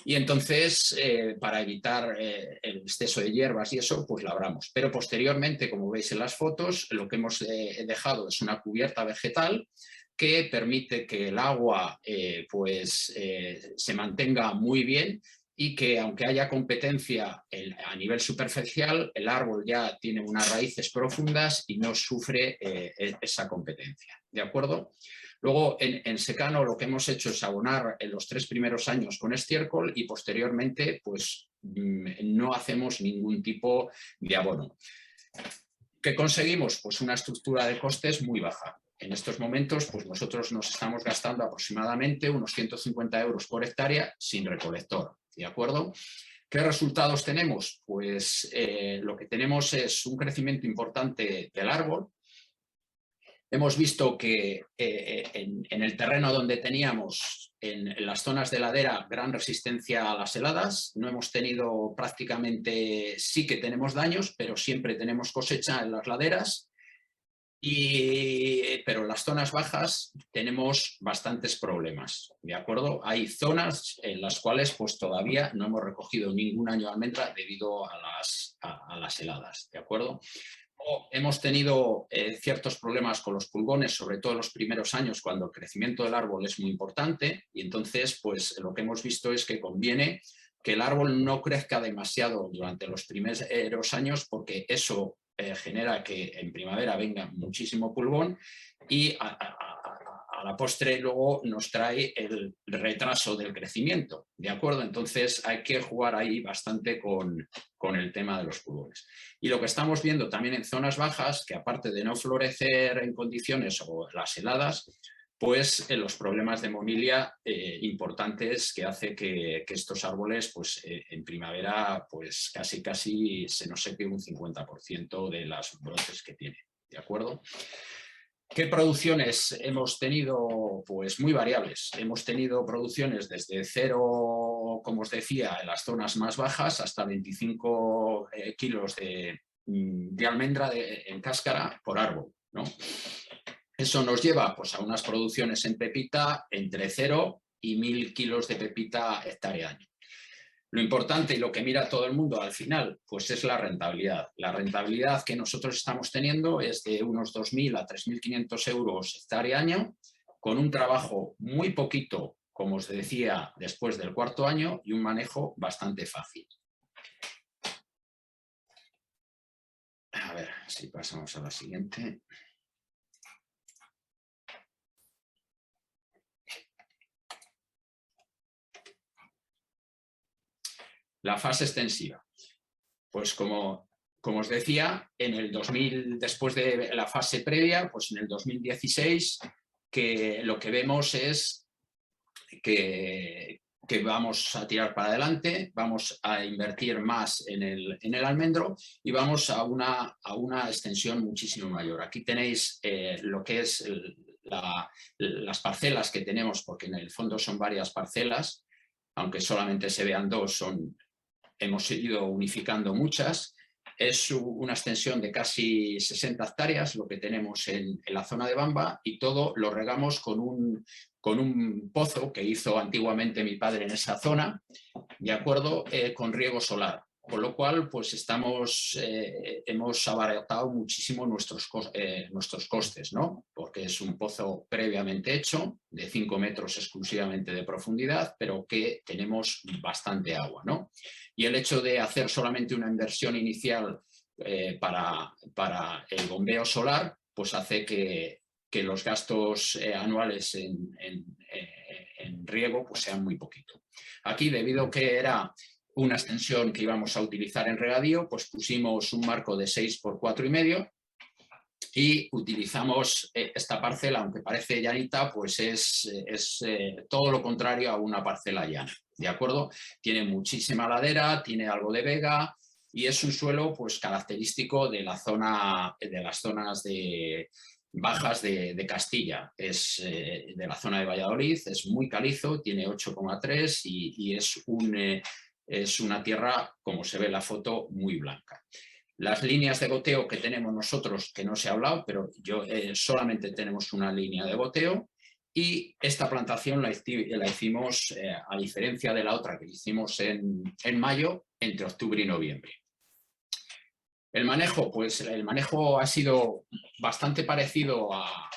y entonces para evitar el exceso de hierbas y eso, pues labramos. Pero posteriormente, como veis en las fotos, lo que hemos dejado es una cubierta vegetal que permite que el agua se mantenga muy bien y que aunque haya competencia a nivel superficial, el árbol ya tiene unas raíces profundas y no sufre esa competencia, ¿de acuerdo? Luego, en secano lo que hemos hecho es abonar en los 3 primeros años con estiércol y posteriormente pues no hacemos ningún tipo de abono. ¿Qué conseguimos? Pues una estructura de costes muy baja. En estos momentos, pues nosotros nos estamos gastando aproximadamente unos 150 euros por hectárea sin recolector, ¿de acuerdo? ¿Qué resultados tenemos? Pues lo que tenemos es un crecimiento importante del árbol. Hemos visto que en el terreno donde teníamos, en las zonas de ladera, gran resistencia a las heladas. No hemos tenido prácticamente, sí que tenemos daños, pero siempre tenemos cosecha en las laderas. Pero en las zonas bajas tenemos bastantes problemas, ¿de acuerdo? Hay zonas en las cuales pues todavía no hemos recogido ningún año de almendra debido a las heladas, ¿de acuerdo? Hemos tenido ciertos problemas con los pulgones, sobre todo en los primeros años, cuando el crecimiento del árbol es muy importante, y entonces pues lo que hemos visto es que conviene que el árbol no crezca demasiado durante los primeros años, porque eso genera que en primavera venga muchísimo pulgón y a la postre luego nos trae el retraso del crecimiento, ¿de acuerdo? Entonces hay que jugar ahí bastante con el tema de los pulgones. Y lo que estamos viendo también en zonas bajas, que aparte de no florecer en condiciones o las heladas, pues los problemas de monilia importantes que hace que estos árboles pues, en primavera pues casi se nos seque un 50% de las brotes que tiene, ¿de acuerdo? ¿Qué producciones hemos tenido? Pues muy variables. Hemos tenido producciones desde 0, como os decía, en las zonas más bajas, hasta 25 kilos de almendra en cáscara por árbol, ¿no? Eso nos lleva pues, a unas producciones en pepita entre 0 y 1000 kilos de pepita hectárea año. Lo importante y lo que mira todo el mundo al final pues es la rentabilidad. La rentabilidad que nosotros estamos teniendo es de unos 2.000 a 3.500 euros hectárea año, con un trabajo muy poquito, como os decía, después del 4.º año y un manejo bastante fácil. A ver si pasamos a la siguiente. La fase extensiva. Pues como os decía, en el 2000, después de la fase previa, pues en el 2016, que lo que vemos es que vamos a tirar para adelante, vamos a invertir más en el almendro y vamos a una extensión muchísimo mayor. Aquí tenéis lo que es las parcelas que tenemos, porque en el fondo son varias parcelas, aunque solamente se vean 2, hemos ido unificando muchas. Es una extensión de casi 60 hectáreas lo que tenemos en la zona de Bamba, y todo lo regamos con un pozo que hizo antiguamente mi padre en esa zona, de acuerdo, con riego solar. Con lo cual, pues hemos abaratado muchísimo nuestros costes, ¿no? Porque es un pozo previamente hecho, de 5 metros exclusivamente de profundidad, pero que tenemos bastante agua, ¿no? Y el hecho de hacer solamente una inversión inicial para el bombeo solar, pues hace que los gastos anuales en riego pues sean muy poquito. Aquí, debido a que era una extensión que íbamos a utilizar en regadío, pues pusimos un marco de 6 por 4,5 y utilizamos esta parcela, aunque parece llanita, pues es todo lo contrario a una parcela llana, ¿de acuerdo? Tiene muchísima ladera, tiene algo de vega y es un suelo pues característico de las zonas bajas de Castilla. Es de la zona de Valladolid, es muy calizo, tiene 8,3 y es una tierra, como se ve en la foto, muy blanca. Las líneas de goteo que tenemos nosotros, que no se ha hablado, pero solamente tenemos una línea de goteo, y esta plantación la hicimos, a diferencia de la otra que hicimos en mayo, entre octubre y noviembre. El manejo, pues el manejo ha sido bastante parecido a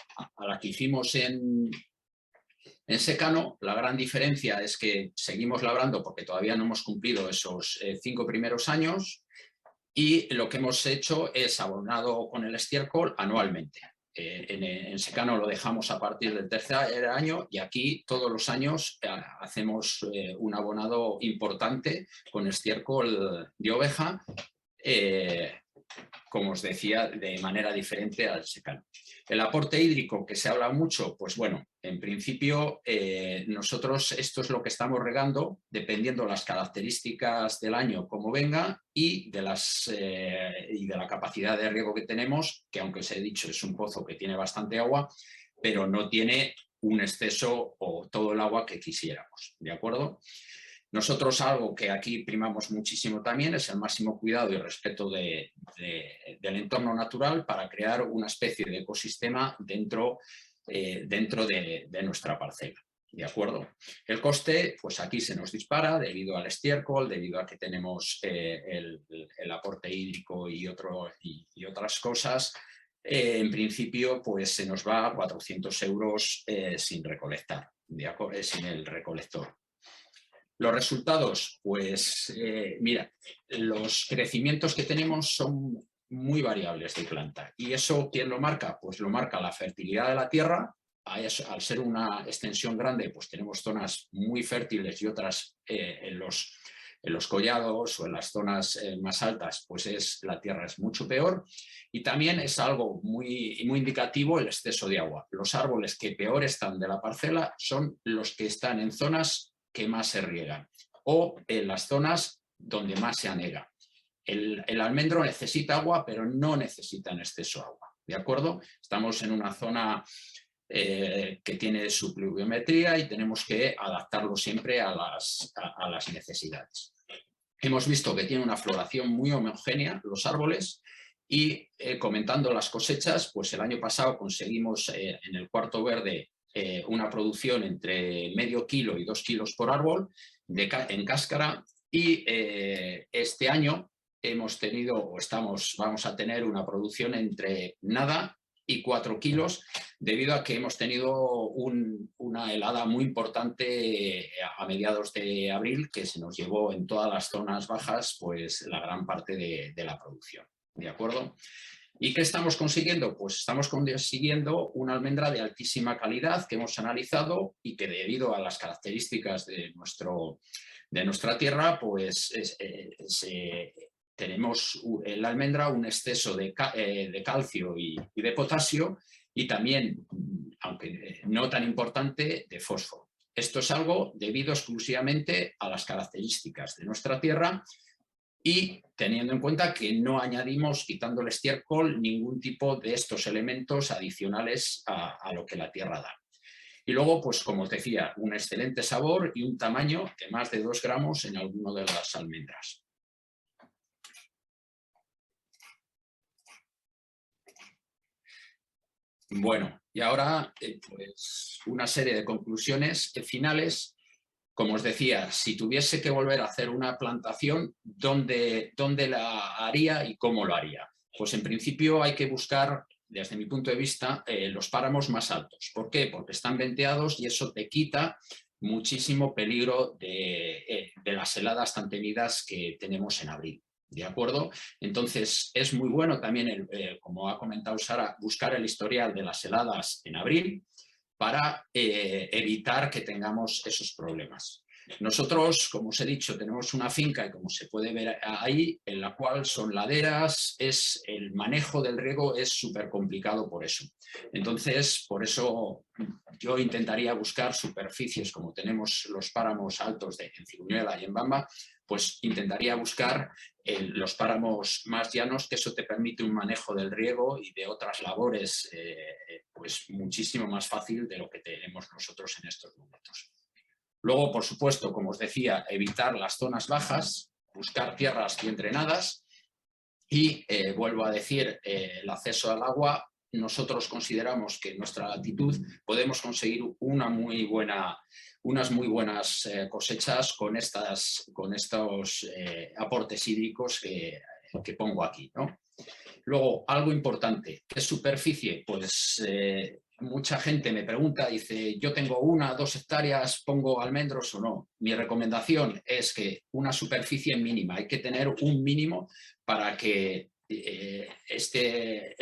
la que hicimos en En secano, la gran diferencia es que seguimos labrando porque todavía no hemos cumplido esos 5 primeros años y lo que hemos hecho es abonado con el estiércol anualmente. En secano lo dejamos a partir del tercer año y aquí todos los años hacemos un abonado importante con estiércol de oveja, como os decía, de manera diferente al secano. El aporte hídrico, que se habla mucho, pues bueno, en principio nosotros esto es lo que estamos regando, dependiendo las características del año como venga y de la capacidad de riego que tenemos, que aunque os he dicho es un pozo que tiene bastante agua, pero no tiene un exceso o todo el agua que quisiéramos, ¿de acuerdo? Nosotros algo que aquí primamos muchísimo también es el máximo cuidado y respeto del entorno natural para crear una especie de ecosistema dentro de nuestra parcela. ¿De acuerdo? El coste, pues aquí se nos dispara debido al estiércol, debido a que tenemos el aporte hídrico y otras cosas. En principio, pues se nos va a 400 euros sin recolectar, sin el recolector. Los resultados, pues mira, los crecimientos que tenemos son muy variables de planta. ¿Y eso quién lo marca? Pues lo marca la fertilidad de la tierra. Al ser una extensión grande, pues tenemos zonas muy fértiles y otras en los collados o en las zonas más altas, pues la tierra es mucho peor. Y también es algo muy indicativo el exceso de agua. Los árboles que peor están de la parcela son los que están en zonas que más se riegan o en las zonas donde más se anega. El almendro necesita agua, pero no necesita en exceso agua, ¿de acuerdo? Estamos en una zona que tiene su pluviometría y tenemos que adaptarlo siempre a las necesidades. Hemos visto que tiene una floración muy homogénea los árboles y comentando las cosechas, pues el año pasado conseguimos en el cuarto verde una producción entre medio kilo y 2 kilos por árbol en cáscara y este año hemos tenido o vamos a tener una producción entre nada y 4 kilos debido a que hemos tenido una helada muy importante a mediados de abril que se nos llevó en todas las zonas bajas pues la gran parte de la producción, ¿de acuerdo? ¿Y qué estamos consiguiendo? Pues estamos consiguiendo una almendra de altísima calidad que hemos analizado y que debido a las características de nuestra tierra, pues tenemos en la almendra un exceso de calcio y de potasio y también, aunque no tan importante, de fósforo. Esto es algo debido exclusivamente a las características de nuestra tierra y teniendo en cuenta que no añadimos, quitando el estiércol, ningún tipo de estos elementos adicionales a lo que la tierra da. Y luego, pues como os decía, un excelente sabor y un tamaño de más de 2 gramos en alguno de las almendras. Bueno, y ahora pues una serie de conclusiones finales. Como os decía, si tuviese que volver a hacer una plantación, ¿dónde la haría y cómo lo haría? Pues en principio hay que buscar, desde mi punto de vista, los páramos más altos. ¿Por qué? Porque están venteados y eso te quita muchísimo peligro de las heladas tan temidas que tenemos en abril. ¿De acuerdo? Entonces es muy bueno también, como ha comentado Sara, buscar el historial de las heladas en abril, para evitar que tengamos esos problemas. Nosotros, como os he dicho, tenemos una finca, y como se puede ver ahí, en la cual son laderas, el manejo del riego es súper complicado por eso. Entonces, por eso yo intentaría buscar superficies, como tenemos los páramos altos en Ciruñuela y en Bamba, pues intentaría buscar los páramos más llanos, que eso te permite un manejo del riego y de otras labores pues muchísimo más fácil de lo que tenemos nosotros en estos momentos. Luego, por supuesto, como os decía, evitar las zonas bajas, buscar tierras bien drenadas y, vuelvo a decir, el acceso al agua. Nosotros consideramos que en nuestra latitud podemos conseguir unas muy buenas cosechas con estos aportes hídricos que pongo aquí, ¿no? Luego, algo importante, ¿qué superficie? Pues mucha gente me pregunta, dice, yo tengo 1 o 2 hectáreas, ¿pongo almendros o no? Mi recomendación es que una superficie mínima, hay que tener un mínimo para que este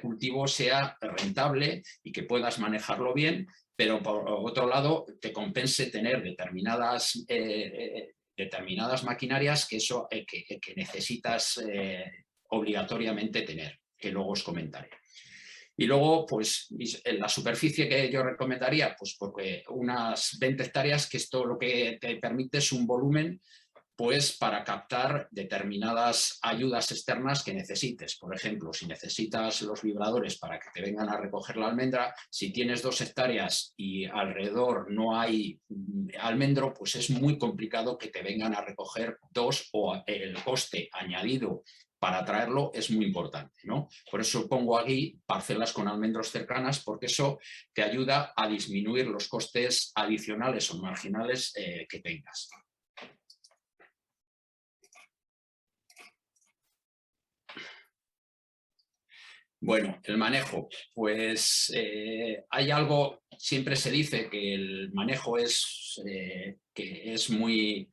cultivo sea rentable y que puedas manejarlo bien, pero por otro lado te compense tener determinadas maquinarias que necesitas obligatoriamente tener, que luego os comentaré. Y luego, pues, en la superficie que yo recomendaría, pues porque unas 20 hectáreas, que esto lo que te permite es un volumen, pues, para captar determinadas ayudas externas que necesites. Por ejemplo, si necesitas los vibradores para que te vengan a recoger la almendra, si tienes 2 hectáreas y alrededor no hay almendro, pues es muy complicado que te vengan a recoger 2, o el coste añadido para traerlo es muy importante, ¿no? Por eso pongo aquí parcelas con almendros cercanas, porque eso te ayuda a disminuir los costes adicionales o marginales que tengas. Bueno, el manejo, pues hay algo, siempre se dice que el manejo es que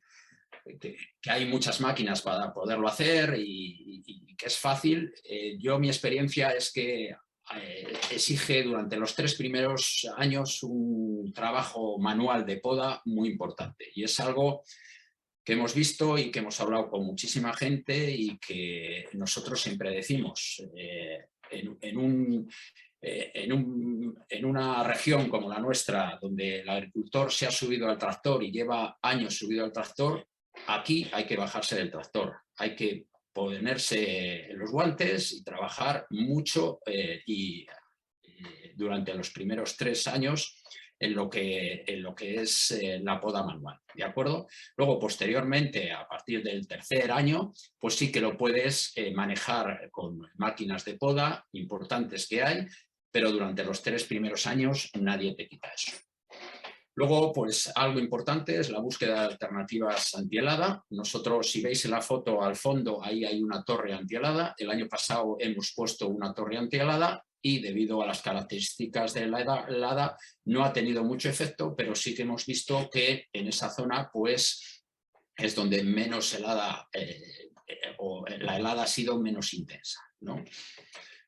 hay muchas máquinas para poderlo hacer y que es fácil. Yo, mi experiencia es que exige durante los 3 primeros años un trabajo manual de poda muy importante, y es algo que hemos visto y que hemos hablado con muchísima gente y que nosotros siempre decimos. En una región como la nuestra, donde el agricultor se ha subido al tractor y lleva años subido al tractor, aquí hay que bajarse del tractor, hay que ponerse los guantes y trabajar mucho durante los primeros 3 años en lo que es la poda manual, ¿de acuerdo? Luego, posteriormente, a partir del 3er año, pues sí que lo puedes manejar con máquinas de poda importantes que hay, pero durante los 3 primeros años nadie te quita eso. Luego, pues algo importante es la búsqueda de alternativas antihelada. Nosotros, si veis en la foto al fondo, ahí hay una torre antihelada. El año pasado hemos puesto una torre antihelada y, debido a las características de la helada, no ha tenido mucho efecto, pero sí que hemos visto que en esa zona pues es donde menos helada o la helada ha sido menos intensa, ¿no?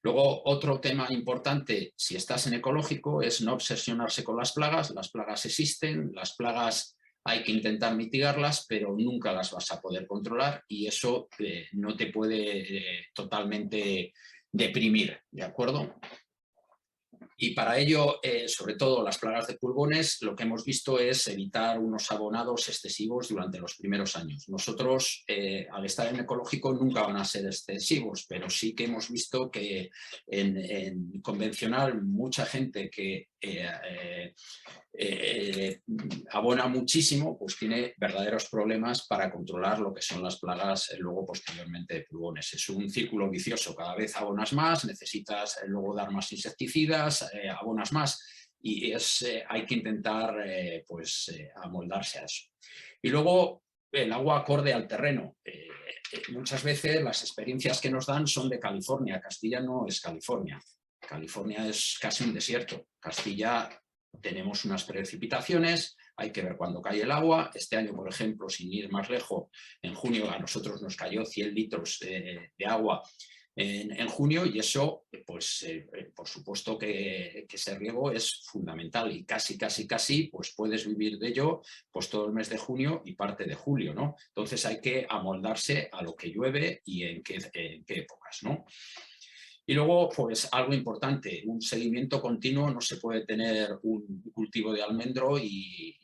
Luego, otro tema importante, si estás en ecológico, es no obsesionarse con las plagas. Las plagas existen, las plagas hay que intentar mitigarlas, pero nunca las vas a poder controlar, y eso no te puede totalmente deprimir, ¿de acuerdo? Y para ello, sobre todo las plagas de pulgones, lo que hemos visto es evitar unos abonados excesivos durante los primeros años. Nosotros, al estar en ecológico, nunca van a ser excesivos, pero sí que hemos visto que en convencional mucha gente que abona muchísimo, pues tiene verdaderos problemas para controlar lo que son las plagas luego posteriormente de pulgones. Es un círculo vicioso, cada vez abonas más, necesitas luego dar más insecticidas, abonas más, y hay que intentar amoldarse a eso. Y luego el agua acorde al terreno. Muchas veces las experiencias que nos dan son de California. Castilla no es California. California es casi un desierto. Castilla tenemos unas precipitaciones, hay que ver cuándo cae el agua. Este año, por ejemplo, sin ir más lejos, en junio a nosotros nos cayó 100 litros de agua en junio, y eso, pues por supuesto que ese riego es fundamental, y casi pues puedes vivir de ello pues todo el mes de junio y parte de julio, ¿no? Entonces hay que amoldarse a lo que llueve y en qué épocas, ¿no? Y luego, pues algo importante, un seguimiento continuo. No se puede tener un cultivo de almendro y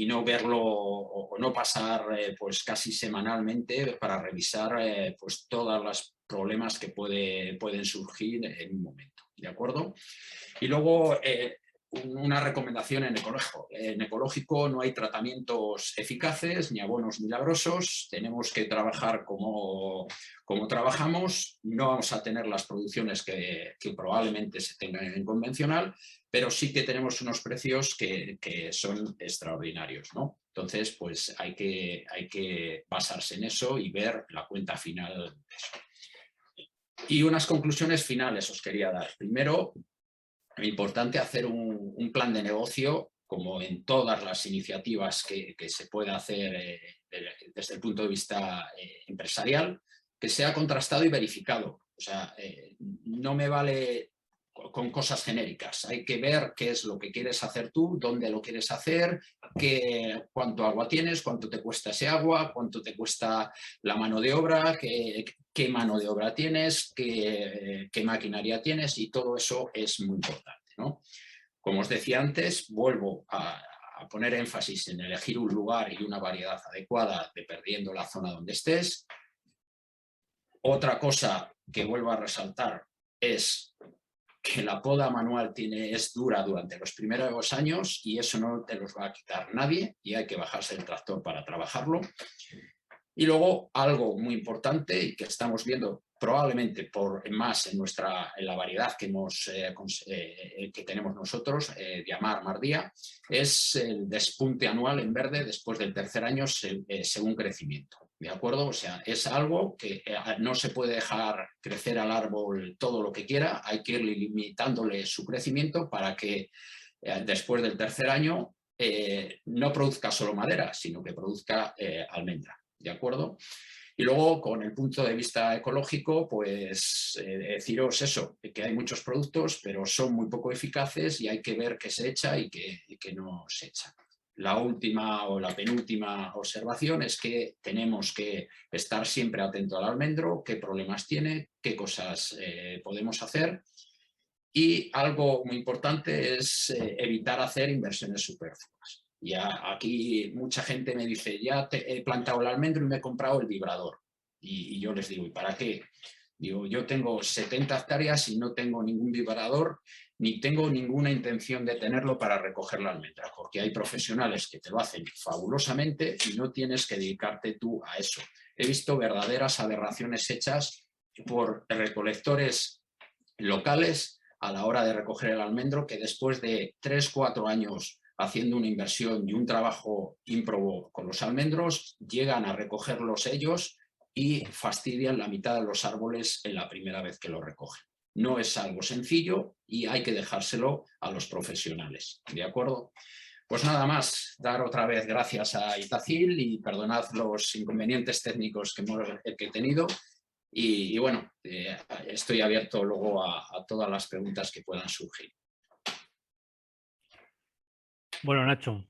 no verlo o no pasar pues casi semanalmente para revisar pues todos los problemas que pueden surgir en un momento, ¿de acuerdo? Y luego una recomendación en ecológico. En ecológico no hay tratamientos eficaces ni abonos milagrosos. Tenemos que trabajar como trabajamos. No vamos a tener las producciones que probablemente se tengan en convencional, pero sí que tenemos unos precios que son extraordinarios, ¿no? Entonces, pues hay que basarse en eso y ver la cuenta final de eso. Y unas conclusiones finales os quería dar. Primero, importante hacer un plan de negocio, como en todas las iniciativas que se pueda hacer desde el punto de vista empresarial, que sea contrastado y verificado. O sea, no me vale con cosas genéricas. Hay que ver qué es lo que quieres hacer tú, dónde lo quieres hacer, cuánto agua tienes, cuánto te cuesta ese agua, cuánto te cuesta la mano de obra, qué mano de obra tienes, qué maquinaria tienes, y todo eso es muy importante, ¿no? Como os decía antes, vuelvo a poner énfasis en elegir un lugar y una variedad adecuada, dependiendo la zona donde estés. Otra cosa que vuelvo a resaltar es que la poda manual es dura durante los primeros años, y eso no te los va a quitar nadie, y hay que bajarse el tractor para trabajarlo. Y luego algo muy importante, y que estamos viendo probablemente por más en la variedad que tenemos nosotros, Diamar, Mardía, es el despunte anual en verde después del tercer año según crecimiento. ¿De acuerdo? O sea, es algo que no se puede dejar crecer al árbol todo lo que quiera, hay que ir limitándole su crecimiento para que después del tercer año no produzca solo madera, sino que produzca almendra. ¿De acuerdo? Y luego, con el punto de vista ecológico, pues deciros eso, que hay muchos productos, pero son muy poco eficaces y hay que ver qué se echa y qué no se echa. La última o la penúltima observación es que tenemos que estar siempre atentos al almendro, qué problemas tiene, qué cosas podemos hacer. Y algo muy importante es evitar hacer inversiones superfluas. Ya aquí mucha gente me dice, ya he plantado el almendro y me he comprado el vibrador. Y yo les digo, ¿y para qué? Digo, yo tengo 70 hectáreas y no tengo ningún vibrador, ni tengo ninguna intención de tenerlo para recoger la almendra, porque hay profesionales que te lo hacen fabulosamente y no tienes que dedicarte tú a eso. He visto verdaderas aberraciones hechas por recolectores locales a la hora de recoger el almendro, que después de 3-4 años haciendo una inversión y un trabajo ímprobo con los almendros, llegan a recogerlos ellos y fastidian la mitad de los árboles en la primera vez que lo recogen. No es algo sencillo y hay que dejárselo a los profesionales. ¿De acuerdo? Pues nada más, dar otra vez gracias a Itacil y perdonad los inconvenientes técnicos que he tenido. Y bueno, estoy abierto luego a todas las preguntas que puedan surgir. Bueno, Nacho,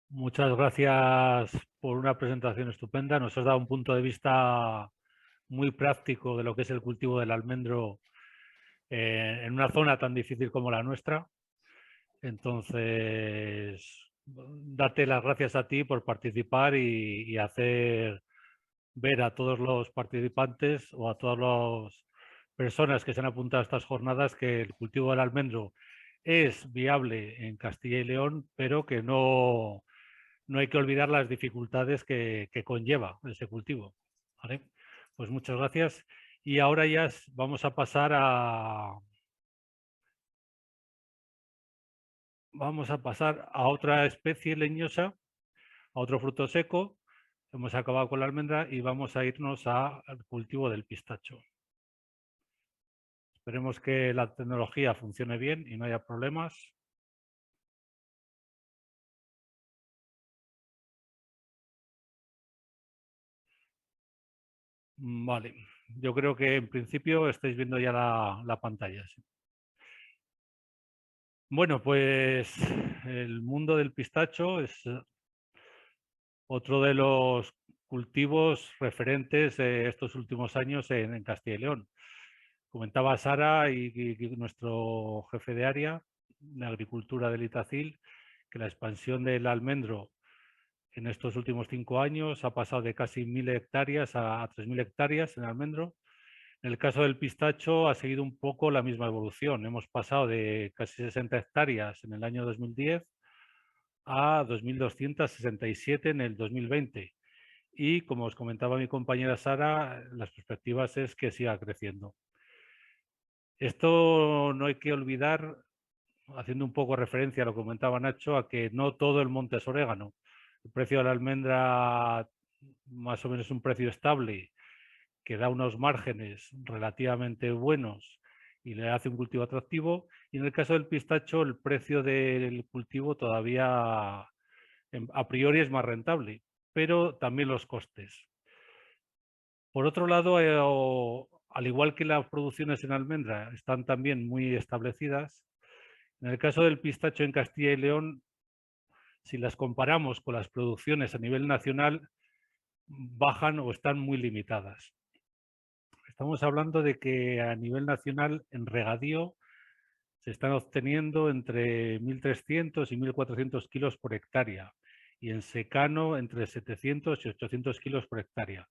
muchas gracias por una presentación estupenda. Nos has dado un punto de vista muy práctico de lo que es el cultivo del almendro en una zona tan difícil como la nuestra. Entonces, darte las gracias a ti por participar y hacer ver a todos los participantes o a todas las personas que se han apuntado a estas jornadas que el cultivo del almendro es viable en Castilla y León, pero que no hay que olvidar las dificultades que conlleva ese cultivo. ¿Vale? Pues muchas gracias. Y ahora ya vamos a pasar a otra especie leñosa, a otro fruto seco. Hemos acabado con la almendra y vamos a irnos al cultivo del pistacho. Esperemos que la tecnología funcione bien y no haya problemas. Vale, yo creo que en principio estáis viendo ya la pantalla. ¿Sí? Bueno, pues el mundo del pistacho es otro de los cultivos referentes de estos últimos años en Castilla y León. Comentaba Sara y nuestro jefe de área de agricultura del Itacil que la expansión del almendro en estos últimos 5 años ha pasado de casi 1.000 hectáreas a 3.000 hectáreas en almendro. En el caso del pistacho ha seguido un poco la misma evolución. Hemos pasado de casi 60 hectáreas en el año 2010 a 2.267 en el 2020. Y como os comentaba mi compañera Sara, las perspectivas es que siga creciendo. Esto no hay que olvidar, haciendo un poco referencia a lo que comentaba Nacho, a que no todo el monte es orégano. El precio de la almendra más o menos es un precio estable que da unos márgenes relativamente buenos y le hace un cultivo atractivo. Y en el caso del pistacho, el precio del cultivo todavía a priori es más rentable, pero también los costes. Por otro lado, al igual que las producciones en almendra están también muy establecidas, en el caso del pistacho en Castilla y León, si las comparamos con las producciones a nivel nacional, bajan o están muy limitadas. Estamos hablando de que a nivel nacional en regadío se están obteniendo entre 1.300 y 1.400 kilos por hectárea y en secano entre 700 y 800 kilos por hectárea.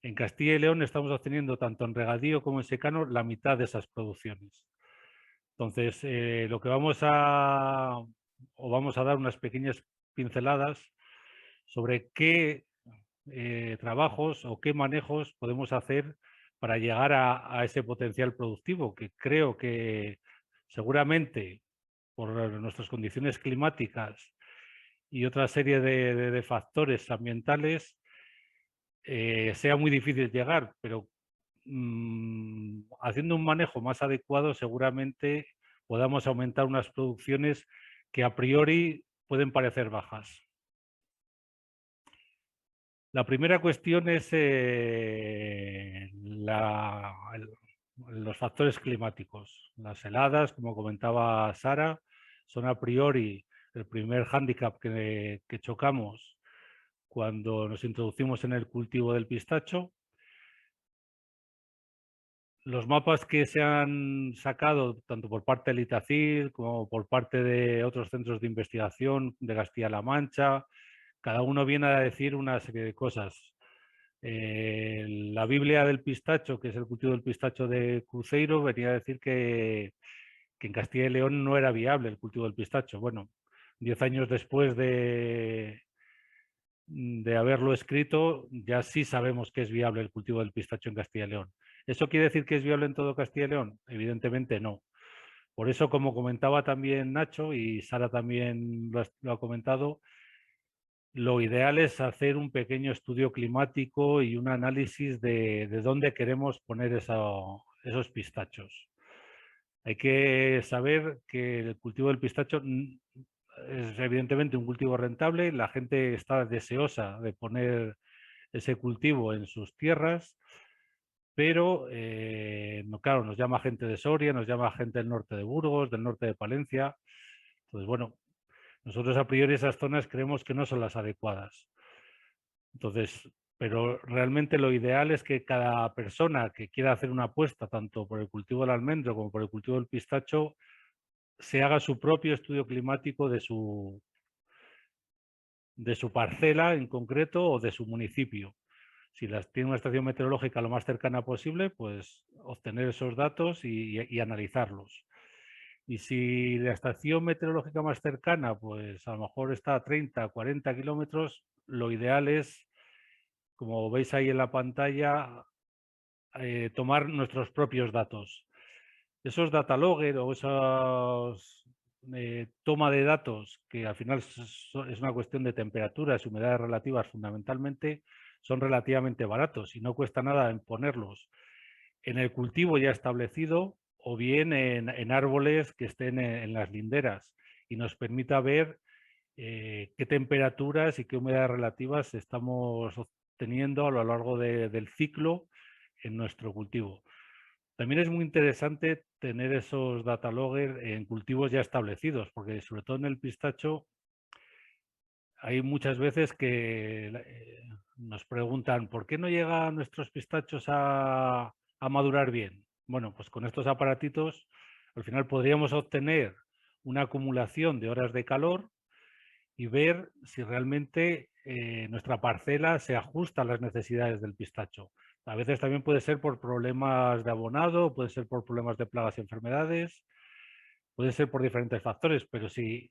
En Castilla y León estamos obteniendo tanto en regadío como en secano la mitad de esas producciones. Entonces, lo que vamos a dar unas pequeñas pinceladas sobre qué trabajos o qué manejos podemos hacer para llegar a ese potencial productivo, que creo que seguramente por nuestras condiciones climáticas y otra serie de factores ambientales sea muy difícil llegar, pero haciendo un manejo más adecuado seguramente podamos aumentar unas producciones que a priori pueden parecer bajas. La primera cuestión es los factores climáticos. Las heladas, como comentaba Sara, son a priori el primer hándicap que chocamos cuando nos introducimos en el cultivo del pistacho. Los mapas que se han sacado, tanto por parte del ITACIL como por parte de otros centros de investigación de Castilla-La Mancha, cada uno viene a decir una serie de cosas. La Biblia del pistacho, que es el cultivo del pistacho de Cruzeiro, venía a decir que en Castilla y León no era viable el cultivo del pistacho. Bueno, 10 años después de haberlo escrito, ya sí sabemos que es viable el cultivo del pistacho en Castilla y León. ¿Eso quiere decir que es viable en todo Castilla y León? Evidentemente no. Por eso, como comentaba también Nacho y Sara también lo ha comentado, lo ideal es hacer un pequeño estudio climático y un análisis de dónde queremos poner esos pistachos. Hay que saber que el cultivo del pistacho es evidentemente un cultivo rentable, la gente está deseosa de poner ese cultivo en sus tierras, pero claro, nos llama gente de Soria, nos llama gente del norte de Burgos, del norte de Palencia. Entonces, bueno, nosotros a priori esas zonas creemos que no son las adecuadas. Entonces, pero realmente lo ideal es que cada persona que quiera hacer una apuesta tanto por el cultivo del almendro como por el cultivo del pistacho se haga su propio estudio climático de su parcela en concreto o de su municipio. Si tiene una estación meteorológica lo más cercana posible, pues obtener esos datos y analizarlos. Y si la estación meteorológica más cercana, pues a lo mejor está a 30, 40 kilómetros, lo ideal es, como veis ahí en la pantalla, tomar nuestros propios datos. Esos data logger o esos toma de datos, que al final es una cuestión de temperaturas y humedades relativas fundamentalmente, son relativamente baratos y no cuesta nada en ponerlos en el cultivo ya establecido o bien en árboles que estén en las linderas y nos permita ver qué temperaturas y qué humedades relativas estamos obteniendo a lo largo del ciclo en nuestro cultivo. También es muy interesante tener esos data logger en cultivos ya establecidos, porque sobre todo en el pistacho hay muchas veces que nos preguntan ¿por qué no llegan nuestros pistachos a madurar bien? Bueno, pues con estos aparatitos al final podríamos obtener una acumulación de horas de calor y ver si realmente nuestra parcela se ajusta a las necesidades del pistacho. A veces también puede ser por problemas de abonado, puede ser por problemas de plagas y enfermedades, puede ser por diferentes factores, pero si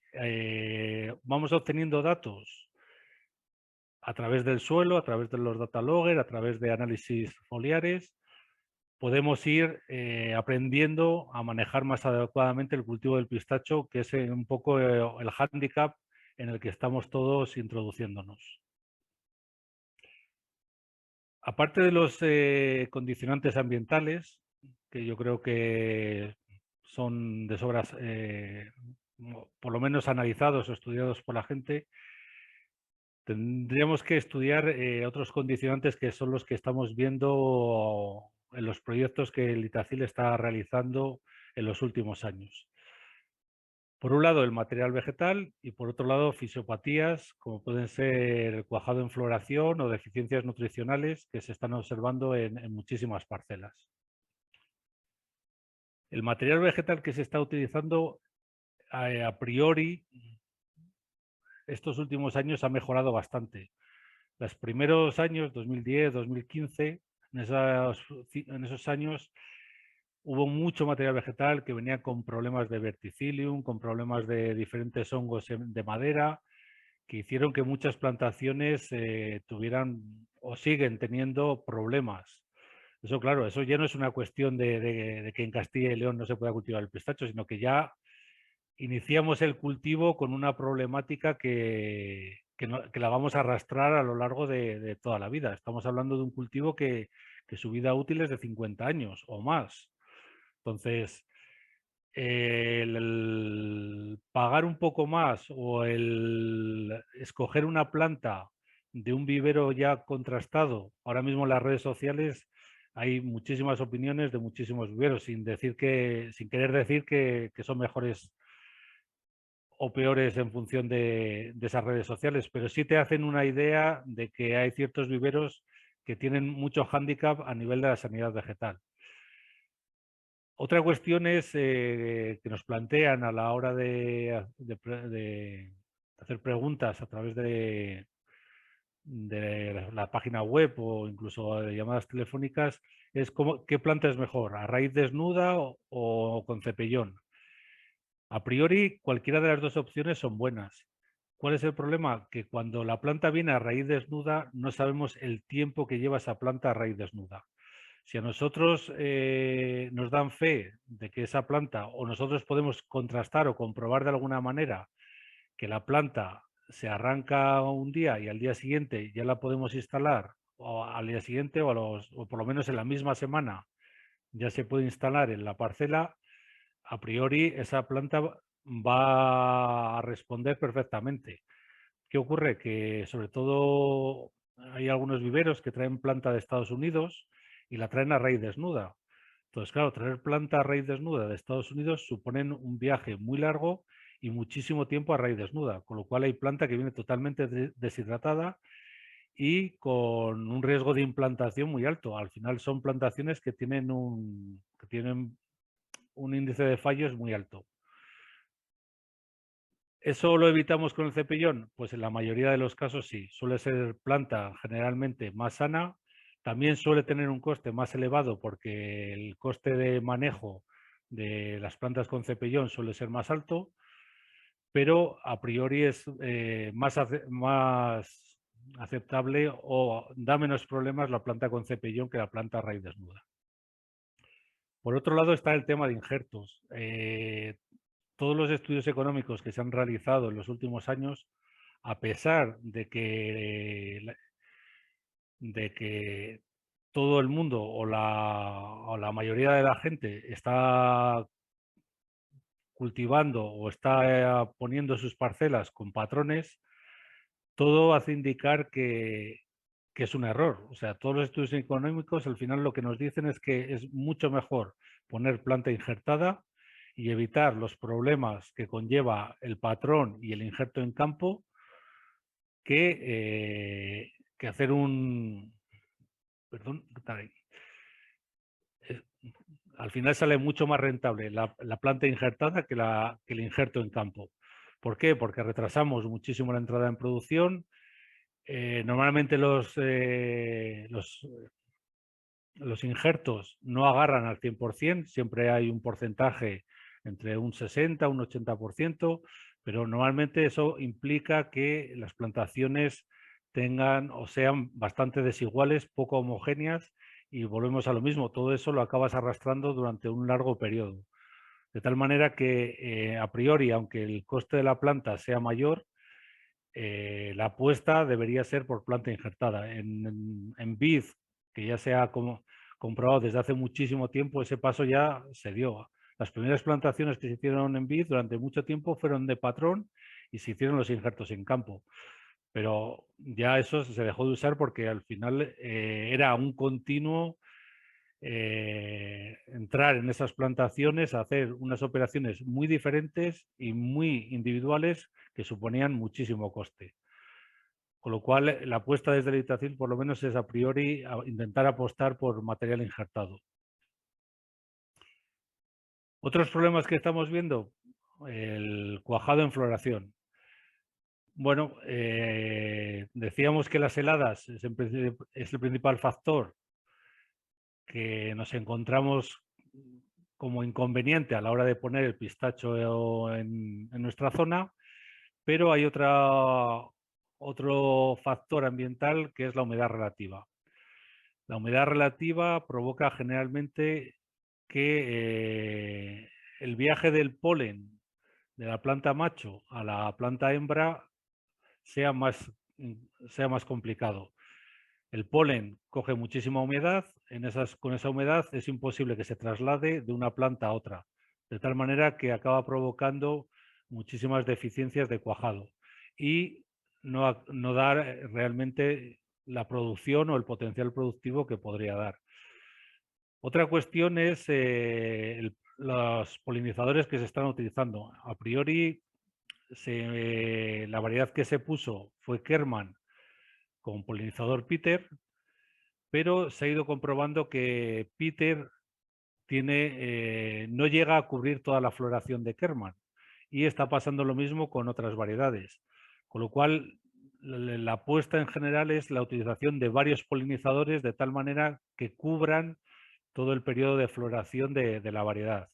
vamos obteniendo datos a través del suelo, a través de los data logger, a través de análisis foliares, podemos ir aprendiendo a manejar más adecuadamente el cultivo del pistacho, que es un poco el hándicap en el que estamos todos introduciéndonos. Aparte de los condicionantes ambientales, que yo creo que son de sobras, por lo menos analizados o estudiados por la gente, tendríamos que estudiar otros condicionantes que son los que estamos viendo en los proyectos que el Itacil está realizando en los últimos años. Por un lado, el material vegetal y por otro lado, fisiopatías, como pueden ser el cuajado en floración o deficiencias nutricionales que se están observando en muchísimas parcelas. El material vegetal que se está utilizando a priori estos últimos años ha mejorado bastante. Los primeros años, 2010, 2015, en esos años hubo mucho material vegetal que venía con problemas de verticillium, con problemas de diferentes hongos de madera, que hicieron que muchas plantaciones tuvieran o siguen teniendo problemas. Eso, claro, eso ya no es una cuestión de que en Castilla y León no se pueda cultivar el pistacho, sino que ya iniciamos el cultivo con una problemática que la vamos a arrastrar a lo largo de toda la vida. Estamos hablando de un cultivo que su vida útil es de 50 años o más. Entonces, el pagar un poco más o el escoger una planta de un vivero ya contrastado, ahora mismo en las redes sociales hay muchísimas opiniones de muchísimos viveros, sin querer decir que son mejores o peores en función de esas redes sociales, pero sí te hacen una idea de que hay ciertos viveros que tienen mucho hándicap a nivel de la sanidad vegetal. Otra cuestión es que nos plantean a la hora de hacer preguntas a través de la página web o incluso de llamadas telefónicas, es qué planta es mejor, a raíz desnuda o con cepellón. A priori, cualquiera de las dos opciones son buenas. ¿Cuál es el problema? Que cuando la planta viene a raíz desnuda, no sabemos el tiempo que lleva esa planta a raíz desnuda. Si a nosotros nos dan fe de que esa planta, o nosotros podemos contrastar o comprobar de alguna manera que la planta se arranca un día y al día siguiente ya la podemos instalar, o al día siguiente o por lo menos en la misma semana ya se puede instalar en la parcela, a priori esa planta va a responder perfectamente. ¿Qué ocurre? Que sobre todo hay algunos viveros que traen planta de Estados Unidos y la traen a raíz desnuda. Entonces, claro, traer planta a raíz desnuda de Estados Unidos suponen un viaje muy largo y muchísimo tiempo a raíz desnuda, con lo cual hay planta que viene totalmente deshidratada y con un riesgo de implantación muy alto. Al final son plantaciones que tienen un índice de fallos muy alto. ¿Eso lo evitamos con el cepellón? Pues en la mayoría de los casos sí. Suele ser planta generalmente más sana. También suele tener un coste más elevado porque el coste de manejo de las plantas con cepellón suele ser más alto, pero a priori es más aceptable o da menos problemas la planta con cepellón que la planta a raíz desnuda. Por otro lado está el tema de injertos. Todos los estudios económicos que se han realizado en los últimos años, a pesar de que todo el mundo o la mayoría de la gente está cultivando o está poniendo sus parcelas con patrones, todo hace indicar que es un error. O sea, todos los estudios económicos al final lo que nos dicen es que es mucho mejor poner planta injertada y evitar los problemas que conlleva el patrón y el injerto en campo que hacer un... Perdón, al final sale mucho más rentable la planta injertada que el injerto en campo. ¿Por qué? Porque retrasamos muchísimo la entrada en producción. Normalmente los injertos no agarran al 100%, siempre hay un porcentaje entre un 60 y un 80%, pero normalmente eso implica que las plantaciones tengan o sean bastante desiguales, poco homogéneas, y volvemos a lo mismo, todo eso lo acabas arrastrando durante un largo periodo. De tal manera que a priori, aunque el coste de la planta sea mayor, la apuesta debería ser por planta injertada. En vid, que ya sea como comprobado desde hace muchísimo tiempo, ese paso ya se dio. Las primeras plantaciones que se hicieron en vid durante mucho tiempo fueron de patrón y se hicieron los injertos en campo. Pero ya eso se dejó de usar porque al final era un continuo entrar en esas plantaciones, hacer unas operaciones muy diferentes y muy individuales que suponían muchísimo coste. Con lo cual, la apuesta desde el Itacil por lo menos es a priori intentar apostar por material injertado. Otros problemas que estamos viendo, el cuajado en floración. Bueno, decíamos que las heladas es el principal factor que nos encontramos como inconveniente a la hora de poner el pistacho en nuestra zona, pero hay otro factor ambiental que es la humedad relativa. La humedad relativa provoca generalmente que el viaje del polen de la planta macho a la planta hembra sea más complicado. El polen coge muchísima humedad, con esa humedad es imposible que se traslade de una planta a otra, de tal manera que acaba provocando muchísimas deficiencias de cuajado y no dar realmente la producción o el potencial productivo que podría dar. Otra cuestión es los polinizadores que se están utilizando. A priori, la variedad que se puso fue Kerman con polinizador Peter, pero se ha ido comprobando que Peter no llega a cubrir toda la floración de Kerman y está pasando lo mismo con otras variedades, con lo cual la apuesta en general es la utilización de varios polinizadores de tal manera que cubran todo el periodo de floración de la variedad.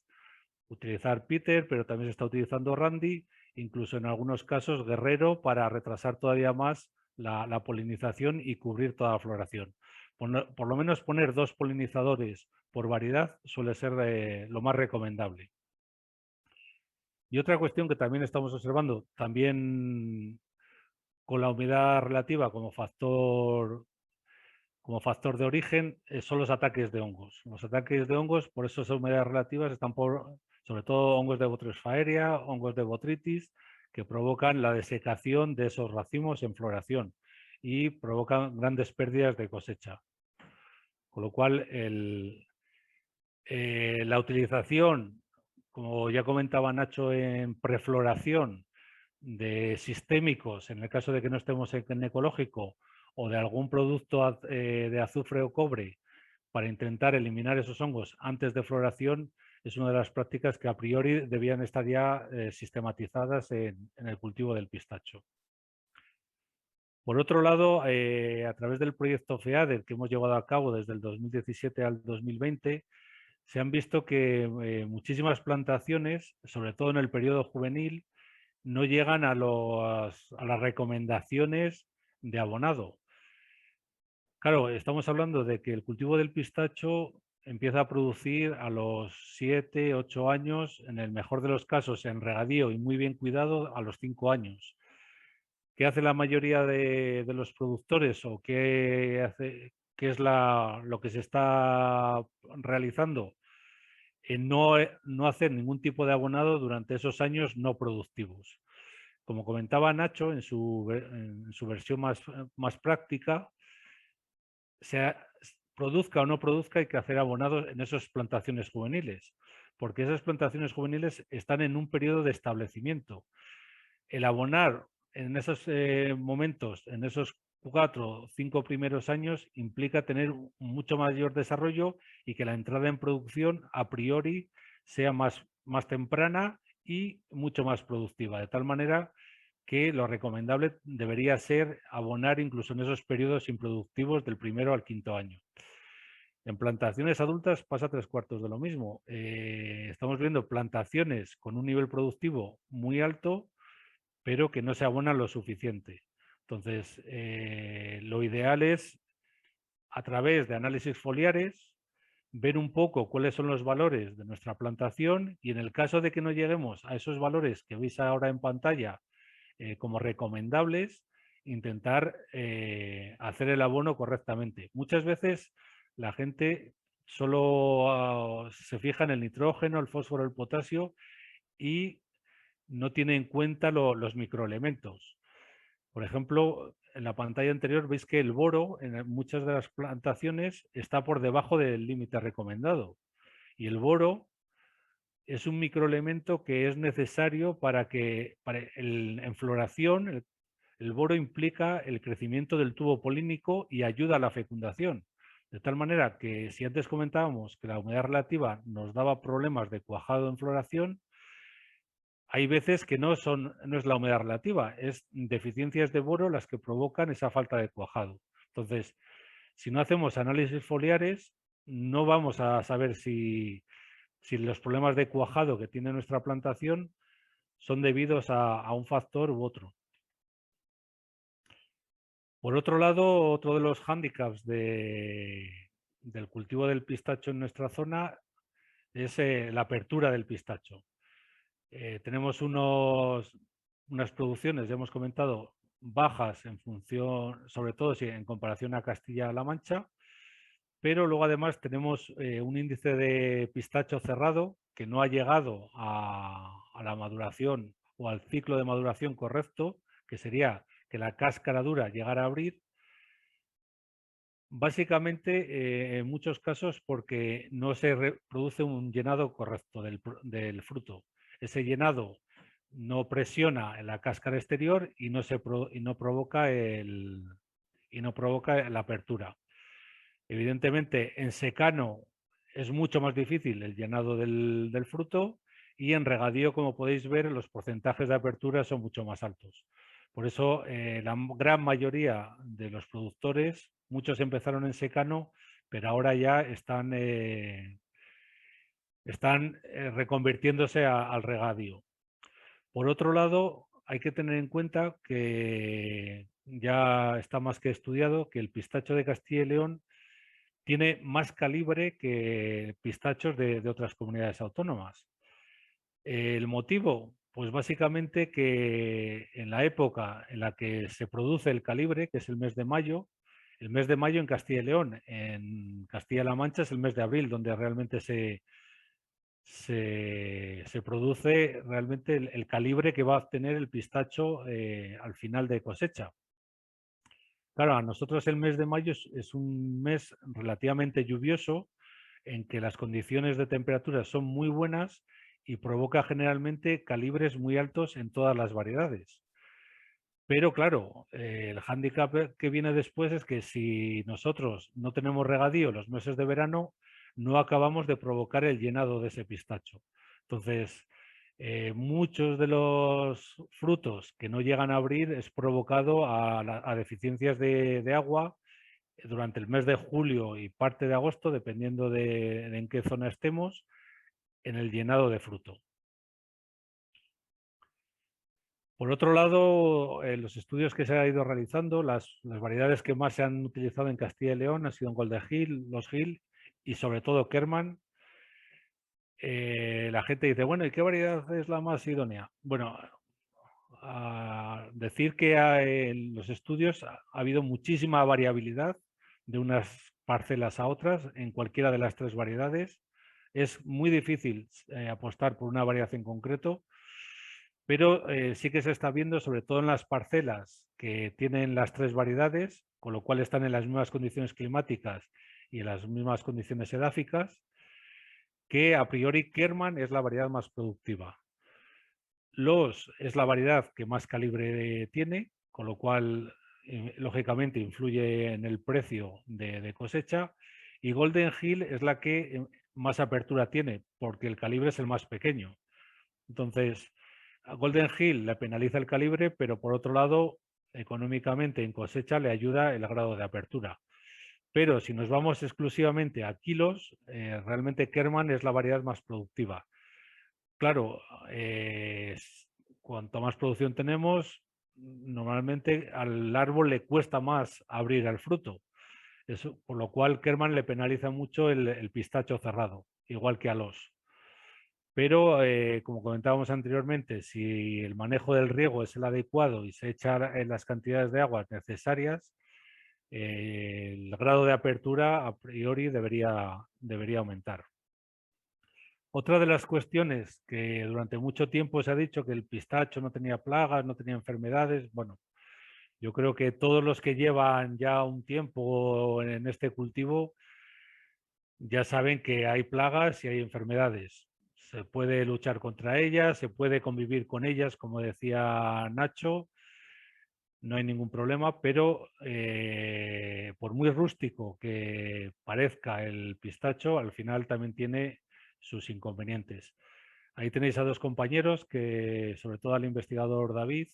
Utilizar Peter, pero también se está utilizando Randy, incluso en algunos casos Guerrero, para retrasar todavía más la polinización y cubrir toda la floración. Por lo menos poner 2 polinizadores por variedad suele ser lo más recomendable. Y otra cuestión que también estamos observando, también con la humedad relativa como factor de origen, son los ataques de hongos. Los ataques de hongos, por eso esas humedades relativas están sobre todo hongos de Botrytis aérea, hongos de botrytis, que provocan la desecación de esos racimos en floración y provocan grandes pérdidas de cosecha. Con lo cual, la utilización, como ya comentaba Nacho, en prefloración de sistémicos, en el caso de que no estemos en ecológico, o de algún producto de azufre o cobre para intentar eliminar esos hongos antes de floración, es una de las prácticas que a priori debían estar ya sistematizadas en el cultivo del pistacho. Por otro lado, a través del proyecto FEADER que hemos llevado a cabo desde el 2017 al 2020, se han visto que muchísimas plantaciones, sobre todo en el periodo juvenil, no llegan a las recomendaciones de abonado. Claro, estamos hablando de que el cultivo del pistacho empieza a producir a los 7, 8 años, en el mejor de los casos en regadío y muy bien cuidado a los 5 años. ¿Qué hace la mayoría de los productores o qué es lo que se está realizando? No hacer ningún tipo de abonado durante esos años no productivos. Como comentaba Nacho en su versión más práctica, produzca o no produzca, hay que hacer abonados en esas plantaciones juveniles, porque esas plantaciones juveniles están en un periodo de establecimiento. El abonar en esos momentos, en esos 4 o 5 primeros años, implica tener mucho mayor desarrollo y que la entrada en producción a priori sea más temprana y mucho más productiva, de tal manera que lo recomendable debería ser abonar incluso en esos periodos improductivos del 1º al 5º año. En plantaciones adultas pasa 3/4 de lo mismo. Estamos viendo plantaciones con un nivel productivo muy alto, pero que no se abonan lo suficiente. Entonces, lo ideal es, a través de análisis foliares, ver un poco cuáles son los valores de nuestra plantación y en el caso de que no lleguemos a esos valores que veis ahora en pantalla como recomendables, intentar hacer el abono correctamente. Muchas veces la gente solo se fija en el nitrógeno, el fósforo, el potasio y no tiene en cuenta los microelementos. Por ejemplo, en la pantalla anterior veis que el boro en muchas de las plantaciones está por debajo del límite recomendado. Y el boro es un microelemento que es necesario en floración. El boro implica el crecimiento del tubo polínico y ayuda a la fecundación. De tal manera que si antes comentábamos que la humedad relativa nos daba problemas de cuajado en floración, hay veces que no es la humedad relativa, es deficiencias de boro las que provocan esa falta de cuajado. Entonces, si no hacemos análisis foliares, no vamos a saber si los problemas de cuajado que tiene nuestra plantación son debidos a un factor u otro. Por otro lado, otro de los hándicaps del cultivo del pistacho en nuestra zona es la apertura del pistacho. Tenemos unas producciones, ya hemos comentado, bajas en función, sobre todo en comparación a Castilla-La Mancha, pero luego además tenemos un índice de pistacho cerrado que no ha llegado a la maduración o al ciclo de maduración correcto, que sería que la cáscara dura llegara a abrir. Básicamente, en muchos casos, porque no se produce un llenado correcto del fruto. Ese llenado no presiona en la cáscara exterior y no provoca la apertura. Evidentemente, en secano es mucho más difícil el llenado del fruto y en regadío, como podéis ver, los porcentajes de apertura son mucho más altos. Por eso, la gran mayoría de los productores, muchos empezaron en secano, pero ahora ya están reconvirtiéndose al regadío. Por otro lado, hay que tener en cuenta que ya está más que estudiado que el pistacho de Castilla y León tiene más calibre que pistachos de otras comunidades autónomas. ¿El motivo? Pues básicamente que en la época en la que se produce el calibre, que es el mes de mayo en Castilla y León, en Castilla-La Mancha es el mes de abril, donde realmente se produce realmente el calibre que va a obtener el pistacho al final de cosecha. Claro, a nosotros el mes de mayo es un mes relativamente lluvioso, en que las condiciones de temperatura son muy buenas y provoca generalmente calibres muy altos en todas las variedades. Pero claro, el hándicap que viene después es que si nosotros no tenemos regadío los meses de verano, no acabamos de provocar el llenado de ese pistacho. Entonces, muchos de los frutos que no llegan a abrir es provocado a deficiencias de agua durante el mes de julio y parte de agosto, dependiendo de en qué zona estemos, en el llenado de fruto. Por otro lado, los estudios que se han ido realizando, las variedades que más se han utilizado en Castilla y León han sido Golden Hill, Los Hill y sobre todo Kerman. La gente dice, bueno, ¿y qué variedad es la más idónea? Bueno, a decir que en los estudios ha habido muchísima variabilidad de unas parcelas a otras en cualquiera de las tres variedades. Es muy difícil apostar por una variedad en concreto, pero sí que se está viendo, sobre todo en las parcelas que tienen las tres variedades, con lo cual están en las mismas condiciones climáticas y en las mismas condiciones edáficas, que a priori Kerman es la variedad más productiva. Los es la variedad que más calibre tiene, con lo cual lógicamente influye en el precio de cosecha, y Golden Hill es la que más apertura tiene porque el calibre es el más pequeño. Entonces, a Golden Hill le penaliza el calibre, pero por otro lado, económicamente en cosecha le ayuda el grado de apertura. Pero si nos vamos exclusivamente a kilos, realmente Kerman es la variedad más productiva. Claro, cuanto más producción tenemos, normalmente al árbol le cuesta más abrir al fruto. Eso, por lo cual Kerman le penaliza mucho el pistacho cerrado, igual que a los. Pero, como comentábamos anteriormente, si el manejo del riego es el adecuado y se echan las cantidades de agua necesarias, el grado de apertura a priori debería aumentar. Otra de las cuestiones que durante mucho tiempo se ha dicho que el pistacho no tenía plagas, no tenía enfermedades. Bueno, yo creo que todos los que llevan ya un tiempo en este cultivo ya saben que hay plagas y hay enfermedades. Se puede luchar contra ellas, se puede convivir con ellas, como decía Nacho, no hay ningún problema, pero por muy rústico que parezca el pistacho, al final también tiene sus inconvenientes. Ahí tenéis a dos compañeros, que sobre todo al investigador David,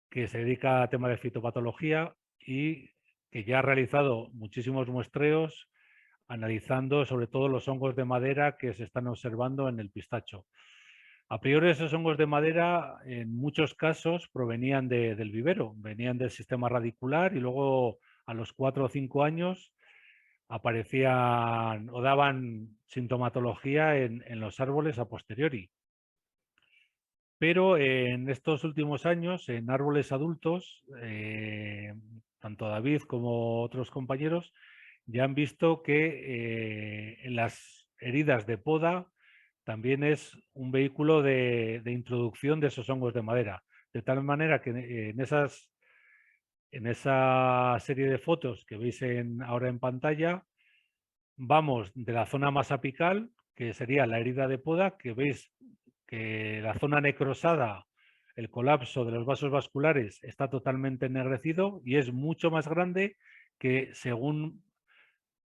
que se dedica a tema de fitopatología y que ya ha realizado muchísimos muestreos analizando sobre todo los hongos de madera que se están observando en el pistacho. A priori esos hongos de madera en muchos casos provenían del vivero, venían del sistema radicular y luego a los 4 o 5 años aparecían o daban sintomatología en los árboles a posteriori. Pero en estos últimos años, en árboles adultos, tanto David como otros compañeros ya han visto que en las heridas de poda también es un vehículo de introducción de esos hongos de madera. De tal manera que en esa serie de fotos que veis ahora en pantalla, vamos de la zona más apical, que sería la herida de poda, que veis que la zona necrosada, el colapso de los vasos vasculares está totalmente ennegrecido y es mucho más grande que según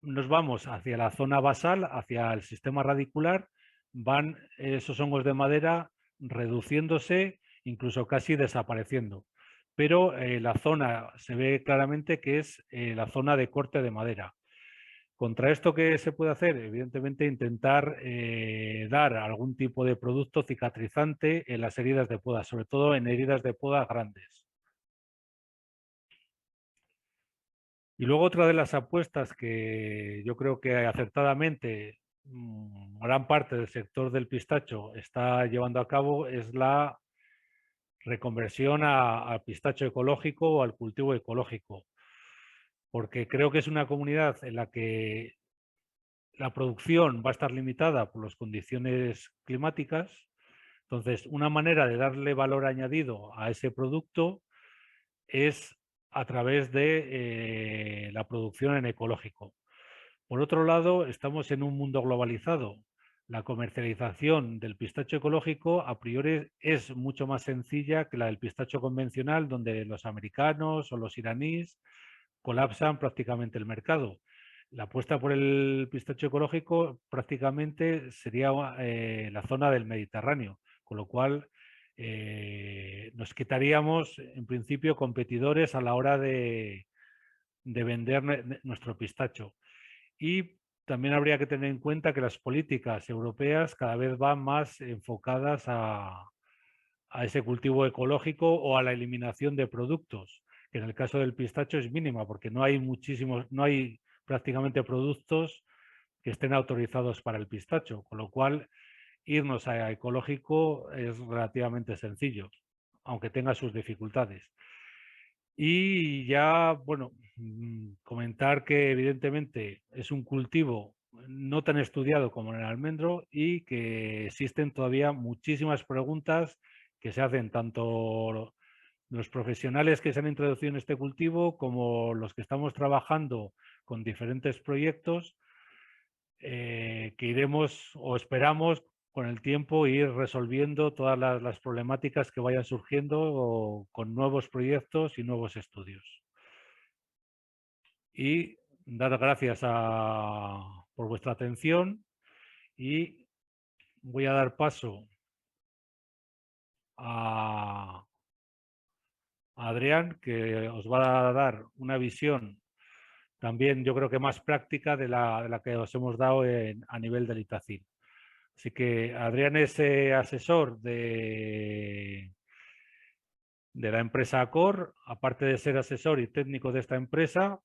nos vamos hacia la zona basal, hacia el sistema radicular, van esos hongos de madera reduciéndose, incluso casi desapareciendo. Pero la zona se ve claramente que es la zona de corte de madera. Contra esto, ¿qué se puede hacer? Evidentemente intentar dar algún tipo de producto cicatrizante en las heridas de poda, sobre todo en heridas de poda grandes. Y luego otra de las apuestas que yo creo que acertadamente gran parte del sector del pistacho está llevando a cabo es la reconversión al pistacho ecológico o al cultivo ecológico, porque creo que es una comunidad en la que la producción va a estar limitada por las condiciones climáticas. Entonces, una manera de darle valor añadido a ese producto es a través de la producción en ecológico. Por otro lado, estamos en un mundo globalizado. La comercialización del pistacho ecológico a priori es mucho más sencilla que la del pistacho convencional, donde los americanos o los iraníes colapsan prácticamente el mercado. La apuesta por el pistacho ecológico prácticamente sería la zona del Mediterráneo, con lo cual nos quitaríamos en principio competidores a la hora de vender nuestro pistacho. Y también habría que tener en cuenta que las políticas europeas cada vez van más enfocadas a ese cultivo ecológico o a la eliminación de productos, que en el caso del pistacho es mínima porque no hay prácticamente productos que estén autorizados para el pistacho, con lo cual irnos a ecológico es relativamente sencillo, aunque tenga sus dificultades. Y ya, bueno, comentar que evidentemente es un cultivo no tan estudiado como en el almendro y que existen todavía muchísimas preguntas que se hacen tanto los profesionales que se han introducido en este cultivo como los que estamos trabajando con diferentes proyectos que iremos o esperamos con el tiempo ir resolviendo todas las problemáticas que vayan surgiendo con nuevos proyectos y nuevos estudios. Y dar gracias por vuestra atención y voy a dar paso a Adrián, que os va a dar una visión también yo creo que más práctica de la que os hemos dado a nivel del Itacil. Así que Adrián es asesor de la empresa Accor, aparte de ser asesor y técnico de esta empresa,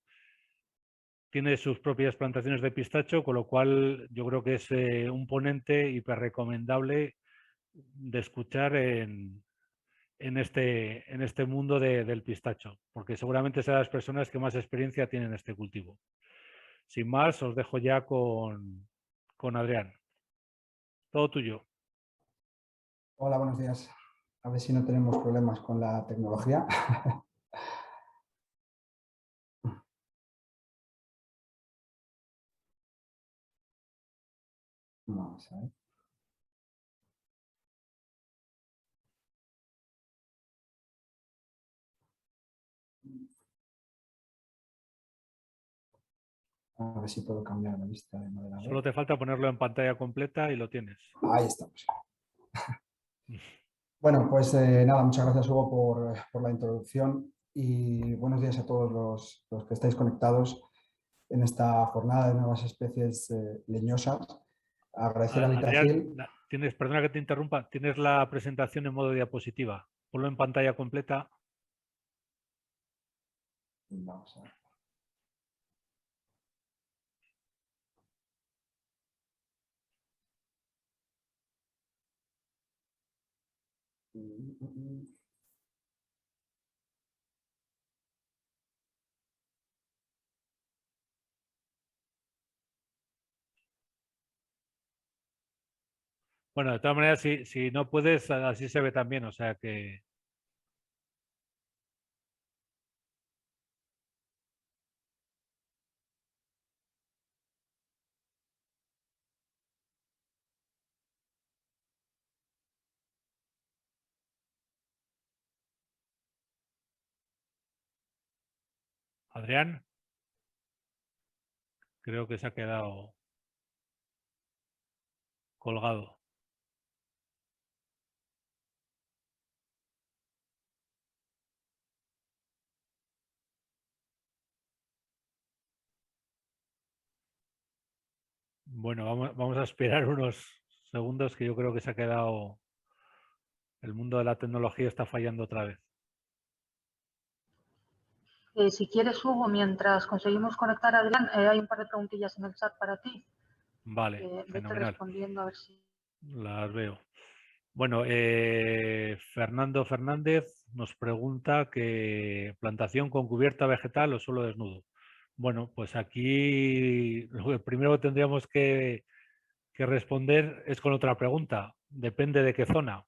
tiene sus propias plantaciones de pistacho, con lo cual yo creo que es un ponente hiper recomendable de escuchar en en este mundo del pistacho, porque seguramente serán las personas que más experiencia tienen en este cultivo. Sin más, os dejo ya con Adrián. Todo tuyo. Hola, buenos días. A ver si no tenemos problemas con la tecnología. Vamos a ver. A ver si puedo cambiar la lista de moderador. Solo te falta ponerlo en pantalla completa y lo tienes. Ahí estamos. Bueno, pues nada, muchas gracias Hugo por la introducción y buenos días a todos los que estáis conectados en esta jornada de nuevas especies leñosas. Agradecer a Litacil. Adrián, perdona que te interrumpa, tienes la presentación en modo diapositiva. Ponlo en pantalla completa. Vamos a ver. Bueno, de todas maneras, si no puedes, así se ve también, o sea que... Adrián, creo que se ha quedado colgado. Bueno, vamos a esperar unos segundos que yo creo que se ha quedado... El mundo de la tecnología está fallando otra vez. Si quieres, Hugo, mientras conseguimos conectar a Adrián, hay un par de preguntillas en el chat para ti. Vale, Vete fenomenal. respondiendo a ver si... Las veo. Bueno, Fernando Fernández nos pregunta que plantación con cubierta vegetal o suelo desnudo. Bueno, pues aquí lo primero que tendríamos que responder es con otra pregunta. Depende de qué zona.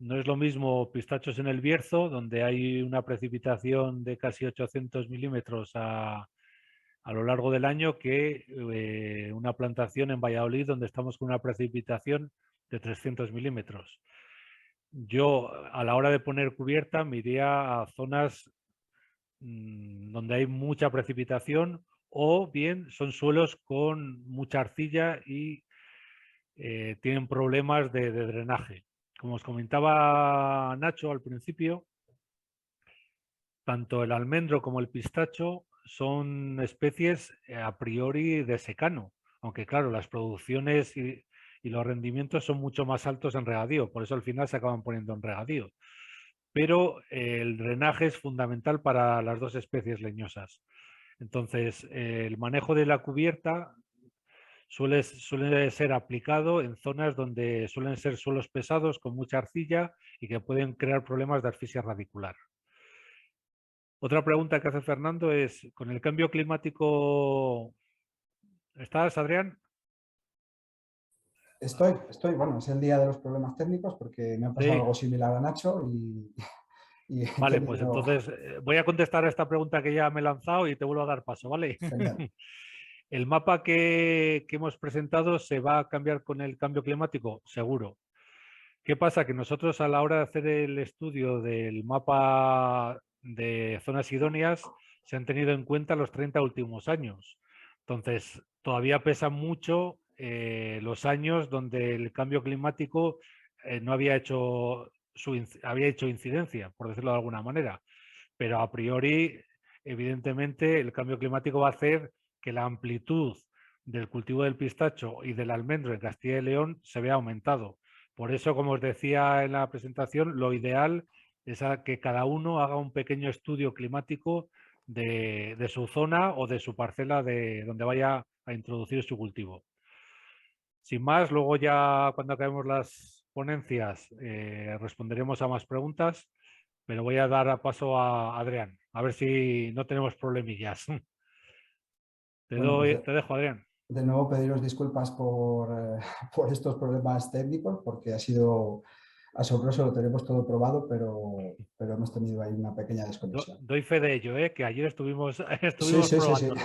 No es lo mismo pistachos en el Bierzo, donde hay una precipitación de casi 800 milímetros a lo largo del año, que una plantación en Valladolid, donde estamos con una precipitación de 300 milímetros. Yo, a la hora de poner cubierta, me iría a zonas donde hay mucha precipitación o bien son suelos con mucha arcilla y tienen problemas de drenaje. Como os comentaba Nacho al principio, tanto el almendro como el pistacho son especies a priori de secano, aunque claro, las producciones y los rendimientos son mucho más altos en regadío, por eso al final se acaban poniendo en regadío. Pero el drenaje es fundamental para las dos especies leñosas. Entonces, el manejo de la cubierta suele ser aplicado en zonas donde suelen ser suelos pesados con mucha arcilla y que pueden crear problemas de asfixia radicular. Otra pregunta que hace Fernando es, ¿con el cambio climático estás, Adrián? Estoy. Bueno, es el día de los problemas técnicos porque me ha pasado Sí. algo similar a Nacho y Vale, pues entonces voy a contestar a esta pregunta que ya me he lanzado y te vuelvo a dar paso, ¿vale? Genial. ¿El mapa que hemos presentado se va a cambiar con el cambio climático? Seguro. ¿Qué pasa? Que nosotros a la hora de hacer el estudio del mapa de zonas idóneas se han tenido en cuenta los 30 últimos años. Entonces, todavía pesan mucho los años donde el cambio climático no había hecho había hecho incidencia, por decirlo de alguna manera. Pero a priori, evidentemente, el cambio climático va a hacer que la amplitud del cultivo del pistacho y del almendro en Castilla y León se vea aumentado. Por eso, como os decía en la presentación, lo ideal es que cada uno haga un pequeño estudio climático de su zona o de su parcela de donde vaya a introducir su cultivo. Sin más, luego ya cuando acabemos las ponencias responderemos a más preguntas, pero voy a dar paso a Adrián, a ver si no tenemos problemillas. Te dejo, Adrián. De nuevo pediros disculpas por estos problemas técnicos, porque ha sido asombroso, lo tenemos todo probado, pero hemos tenido ahí una pequeña desconexión. Doy fe de ello, que ayer estuvimos Sí. probándolo.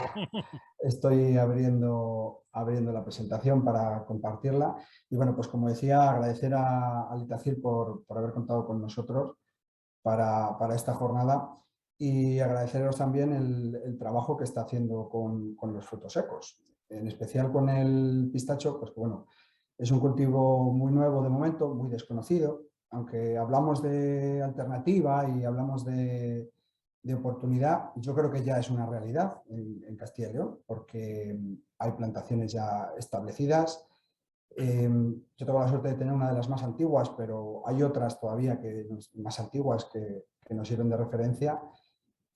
Estoy abriendo la presentación para compartirla. Y bueno, pues como decía, agradecer a Litacil por haber contado con nosotros para esta jornada y agradeceros también el trabajo que está haciendo con los frutos secos. En especial con el pistacho, pues bueno, es un cultivo muy nuevo de momento, muy desconocido, aunque hablamos de alternativa y hablamos de oportunidad, yo creo que ya es una realidad en Castilla y León, porque hay plantaciones ya establecidas. Yo tengo la suerte de tener una de las más antiguas, pero hay otras todavía más antiguas que nos sirven de referencia.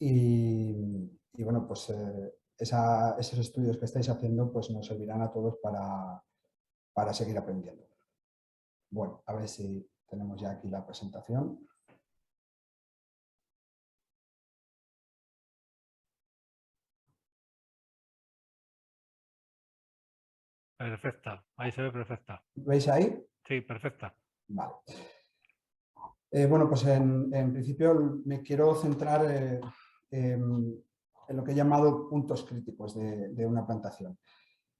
Y bueno, pues esos estudios que estáis haciendo pues nos servirán a todos para seguir aprendiendo. Bueno, a ver si tenemos ya aquí la presentación. Perfecta, ahí se ve perfecta. ¿Veis ahí? Sí, perfecta. Vale. Bueno, pues en principio me quiero centrar en lo que he llamado puntos críticos de una plantación.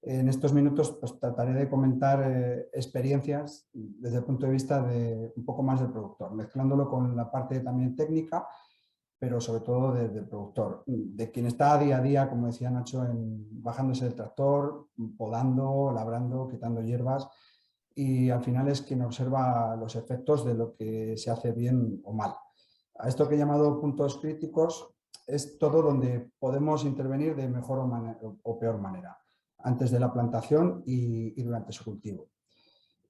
En estos minutos pues, trataré de comentar experiencias desde el punto de vista de un poco más del productor, mezclándolo con la parte también técnica, pero sobre todo del productor, de quien está día a día, como decía Nacho, bajándose del tractor, podando, labrando, quitando hierbas, y al final es quien observa los efectos de lo que se hace bien o mal. A esto que he llamado puntos críticos es todo donde podemos intervenir de mejor o peor manera, antes de la plantación y durante su cultivo.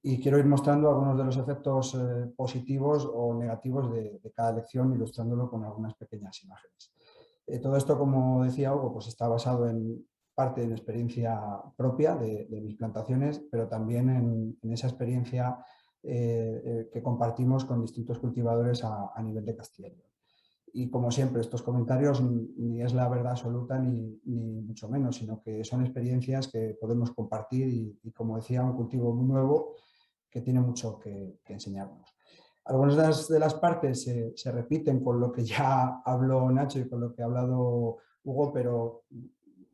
Y quiero ir mostrando algunos de los efectos positivos o negativos de cada lección, ilustrándolo con algunas pequeñas imágenes. Todo esto, como decía Hugo, pues está basado en parte en experiencia propia de mis plantaciones, pero también en esa experiencia que compartimos con distintos cultivadores a nivel de Castilla y León. Y como siempre, estos comentarios ni es la verdad absoluta ni mucho menos, sino que son experiencias que podemos compartir y como decía, un cultivo muy nuevo que tiene mucho que enseñarnos. Algunas de las partes se repiten con lo que ya habló Nacho y con lo que ha hablado Hugo, pero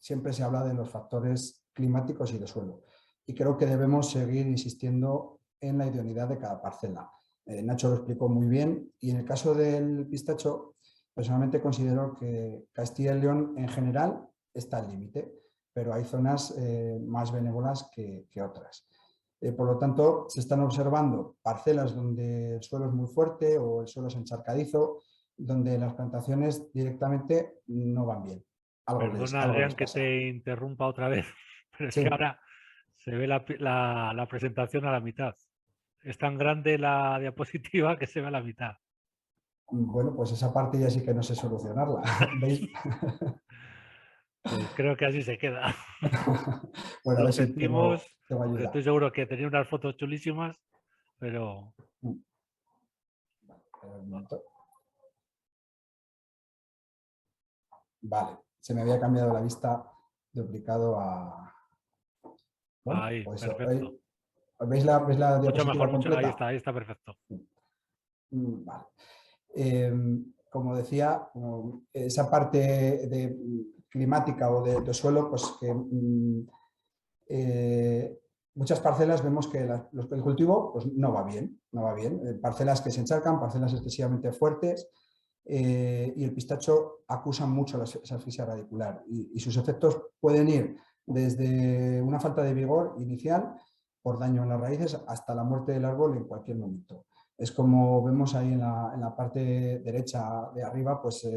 siempre se habla de los factores climáticos y de suelo. Y creo que debemos seguir insistiendo en la idoneidad de cada parcela. Nacho lo explicó muy bien y en el caso del pistacho, personalmente considero que Castilla y León en general está al límite, pero hay zonas más benévolas que otras. Por lo tanto, se están observando parcelas donde el suelo es muy fuerte o el suelo es encharcadizo, donde las plantaciones directamente no van bien. Perdona, Adrián, que te interrumpa otra vez, pero es que ahora se ve la presentación a la mitad. Es tan grande la diapositiva que se ve a la mitad. Bueno, pues esa parte ya sí que no sé solucionarla. ¿Veis? Pues creo que así se queda. Bueno, a ver si sentimos, tengo ayuda. estoy seguro que tenía unas fotos chulísimas, pero... Vale, se me había cambiado la vista duplicado a... Bueno, ahí, pues perfecto. ¿Veis la diapositiva mucho mejor, completa? ahí está perfecto. Vale. Como decía, esa parte climática o de suelo, pues que muchas parcelas vemos que el cultivo pues, no va bien. Parcelas que se encharcan, parcelas excesivamente fuertes y el pistacho acusa mucho esa asfixia radicular y sus efectos pueden ir desde una falta de vigor inicial por daño en las raíces hasta la muerte del árbol en cualquier momento. Es como vemos ahí en la parte derecha de arriba, pues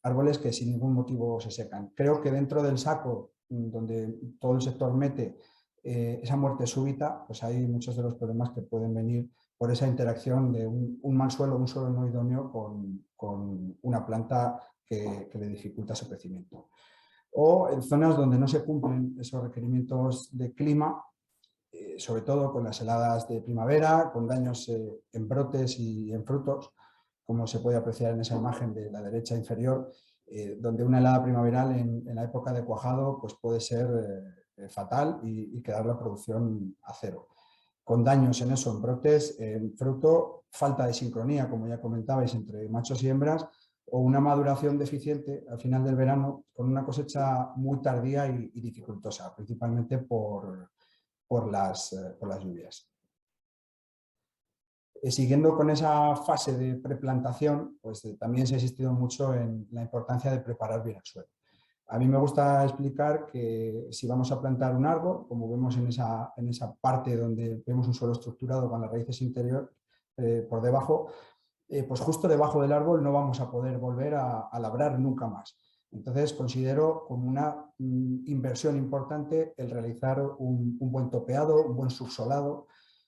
árboles que sin ningún motivo se secan. Creo que dentro del saco donde todo el sector mete esa muerte súbita, pues hay muchos de los problemas que pueden venir por esa interacción de un mal suelo, un suelo no idóneo con una planta que le dificulta su crecimiento. O en zonas donde no se cumplen esos requerimientos de clima, sobre todo con las heladas de primavera, con daños en brotes y en frutos, como se puede apreciar en esa imagen de la derecha inferior, donde una helada primaveral en la época de cuajado pues puede ser fatal y quedar la producción a cero. Con daños en eso, en brotes, en fruto, falta de sincronía, como ya comentabais, entre machos y hembras, o una maduración deficiente al final del verano con una cosecha muy tardía y dificultosa, principalmente por las lluvias. Siguiendo con esa fase de preplantación, pues también se ha insistido mucho en la importancia de preparar bien el suelo. A mí me gusta explicar que si vamos a plantar un árbol, como vemos en esa parte donde vemos un suelo estructurado con las raíces interior por debajo, pues justo debajo del árbol no vamos a poder volver a labrar nunca más. Entonces considero como una inversión importante el realizar un buen topeado, un buen subsolado,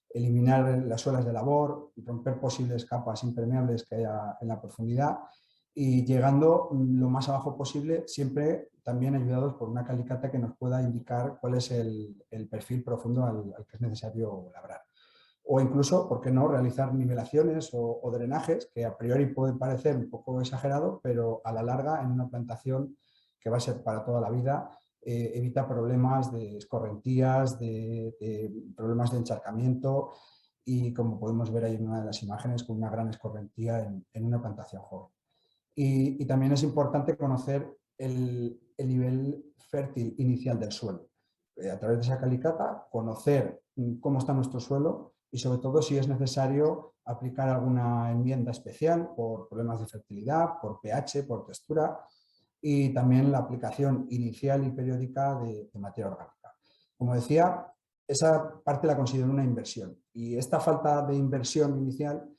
eliminar las suelas de labor, romper posibles capas impermeables que haya en la profundidad y llegando lo más abajo posible, siempre también ayudados por una calicata que nos pueda indicar cuál es el perfil profundo al que es necesario labrar. O incluso, ¿por qué no?, realizar nivelaciones o drenajes, que a priori puede parecer un poco exagerado, pero a la larga en una plantación que va a ser para toda la vida, evita problemas de escorrentías, de problemas de encharcamiento y, como podemos ver ahí en una de las imágenes, con una gran escorrentía en una plantación joven. Y también es importante conocer el nivel fértil inicial del suelo. A través de esa calicata, conocer cómo está nuestro suelo y, sobre todo, si es necesario aplicar alguna enmienda especial por problemas de fertilidad, por pH, por textura, y también la aplicación inicial y periódica de materia orgánica. Como decía, esa parte la considero una inversión, y esta falta de inversión inicial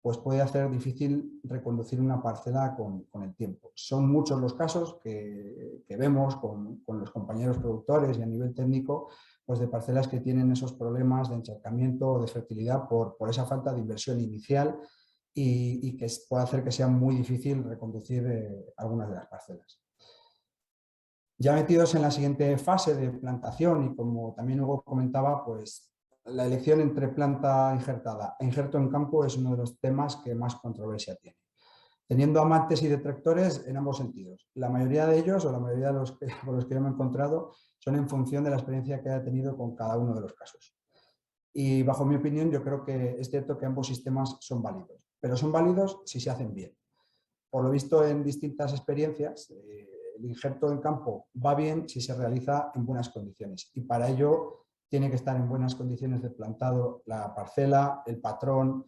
pues puede hacer difícil reconducir una parcela con el tiempo. Son muchos los casos que vemos con los compañeros productores y a nivel técnico, pues de parcelas que tienen esos problemas de encharcamiento o de fertilidad por esa falta de inversión inicial y que puede hacer que sea muy difícil reconducir algunas de las parcelas. Ya metidos en la siguiente fase de plantación y, como también Hugo comentaba, pues la elección entre planta injertada e injerto en campo es uno de los temas que más controversia tiene, teniendo amantes y detractores en ambos sentidos. La mayoría de ellos, o la mayoría de los con los que yo me he encontrado, son en función de la experiencia que haya tenido con cada uno de los casos. Y bajo mi opinión, yo creo que es cierto que ambos sistemas son válidos, pero son válidos si se hacen bien. Por lo visto en distintas experiencias, el injerto en campo va bien si se realiza en buenas condiciones, y para ello tiene que estar en buenas condiciones de plantado la parcela, el patrón,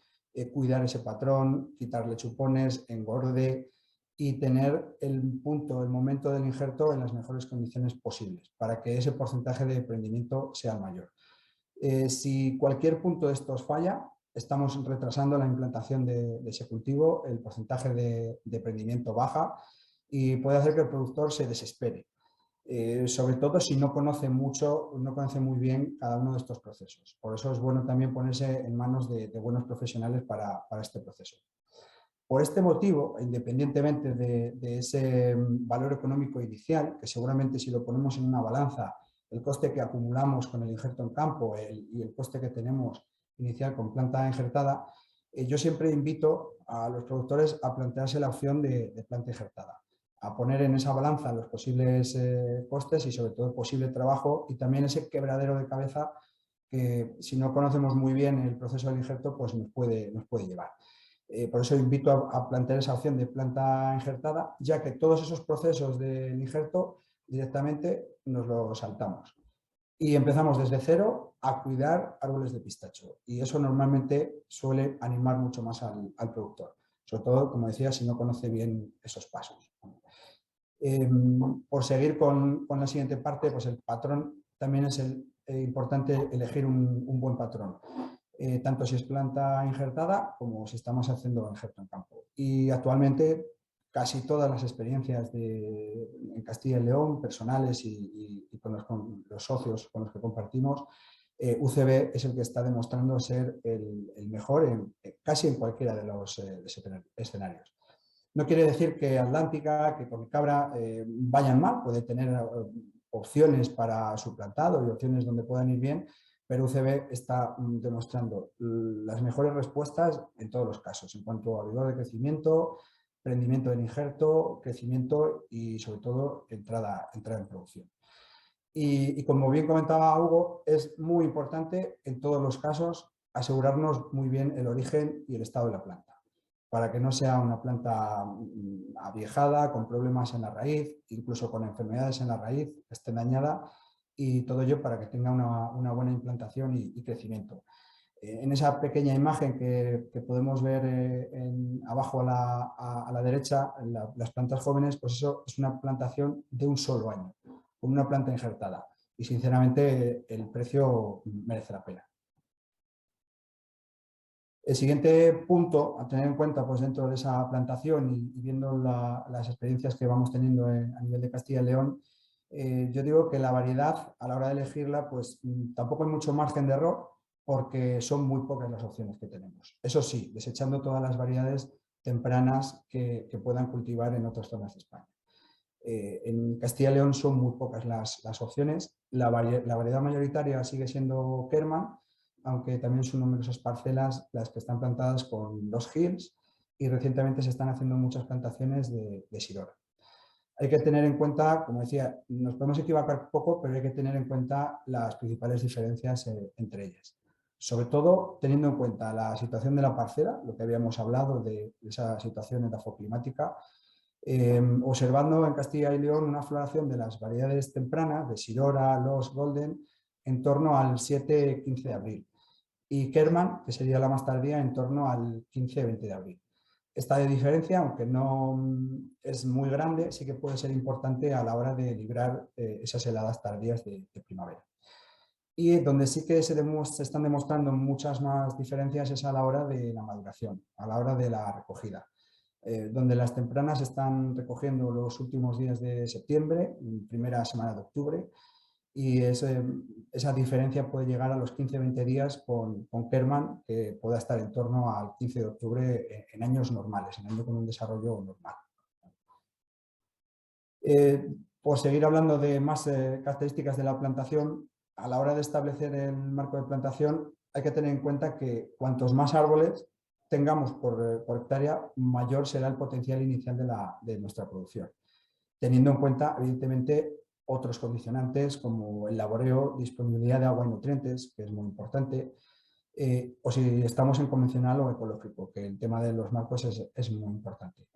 cuidar ese patrón, quitarle chupones, engorde y tener el momento del injerto en las mejores condiciones posibles para que ese porcentaje de prendimiento sea mayor. Si cualquier punto de estos falla, estamos retrasando la implantación de ese cultivo, el porcentaje de prendimiento baja y puede hacer que el productor se desespere, sobre todo si no conoce muy bien cada uno de estos procesos. Por eso es bueno también ponerse en manos de buenos profesionales para este proceso. Por este motivo, independientemente de ese valor económico inicial, que seguramente si lo ponemos en una balanza, el coste que acumulamos con el injerto en campo y el coste que tenemos inicial con planta injertada, yo siempre invito a los productores a plantearse la opción de planta injertada, a poner en esa balanza los posibles costes y, sobre todo, el posible trabajo y también ese quebradero de cabeza que, si no conocemos muy bien el proceso del injerto, pues nos puede llevar. Por eso invito a plantear esa opción de planta injertada, ya que todos esos procesos del injerto directamente nos los saltamos y empezamos desde cero a cuidar árboles de pistacho, y eso normalmente suele animar mucho más al productor, sobre todo, como decía, si no conoce bien esos pasos. Por seguir con la siguiente parte, pues el patrón también es importante elegir un buen patrón. Tanto si es planta injertada como si estamos haciendo injerto en campo. Y actualmente casi todas las experiencias en Castilla y León, personales y con los socios con los que compartimos, UCB es el que está demostrando ser el mejor casi en cualquiera de los escenarios. No quiere decir que Atlántica, que Comicabra vayan mal, puede tener opciones para su plantado y opciones donde puedan ir bien, pero UCB está demostrando las mejores respuestas en todos los casos, en cuanto a vigor de crecimiento, rendimiento del injerto, crecimiento y sobre todo entrada en producción. Y como bien comentaba Hugo, es muy importante en todos los casos asegurarnos muy bien el origen y el estado de la planta, para que no sea una planta aviejada, con problemas en la raíz, incluso con enfermedades en la raíz, esté dañada, y todo ello para que tenga una buena implantación y crecimiento. En esa pequeña imagen que podemos ver abajo a la derecha, las plantas jóvenes, pues eso es una plantación de un solo año, con una planta injertada. Y sinceramente el precio merece la pena. El siguiente punto a tener en cuenta, pues dentro de esa plantación y viendo las experiencias que vamos teniendo a nivel de Castilla y León, yo digo que la variedad a la hora de elegirla, pues tampoco hay mucho margen de error, porque son muy pocas las opciones que tenemos. Eso sí, desechando todas las variedades tempranas que puedan cultivar en otras zonas de España. En Castilla y León son muy pocas las opciones. La variedad mayoritaria sigue siendo Kerman, aunque también son numerosas parcelas las que están plantadas con los Hills, y recientemente se están haciendo muchas plantaciones de Syrah. Hay que tener en cuenta, como decía, nos podemos equivocar poco, pero hay que tener en cuenta las principales diferencias entre ellas. Sobre todo teniendo en cuenta la situación de la parcela, lo que habíamos hablado de esa situación edafoclimática, observando en Castilla y León una floración de las variedades tempranas, de Syrah, Los, Golden, en torno al 7-15 de abril. Y Kerman, que sería la más tardía, en torno al 15-20 de abril. Esta diferencia, aunque no es muy grande, sí que puede ser importante a la hora de librar esas heladas tardías de primavera. Y donde sí que se están demostrando muchas más diferencias es a la hora de la maduración, a la hora de la recogida, donde las tempranas están recogiendo los últimos días de septiembre, primera semana de octubre, y esa diferencia puede llegar a los 15-20 días con Kerman, que pueda estar en torno al 15 de octubre en años normales, en años con un desarrollo normal. Por seguir hablando de más características de la plantación, a la hora de establecer el marco de plantación hay que tener en cuenta que cuantos más árboles tengamos por hectárea, mayor será el potencial inicial de nuestra producción, teniendo en cuenta, evidentemente, otros condicionantes como el laboreo, disponibilidad de agua y nutrientes, que es muy importante, o si estamos en convencional o ecológico, que el tema de los marcos es muy importante.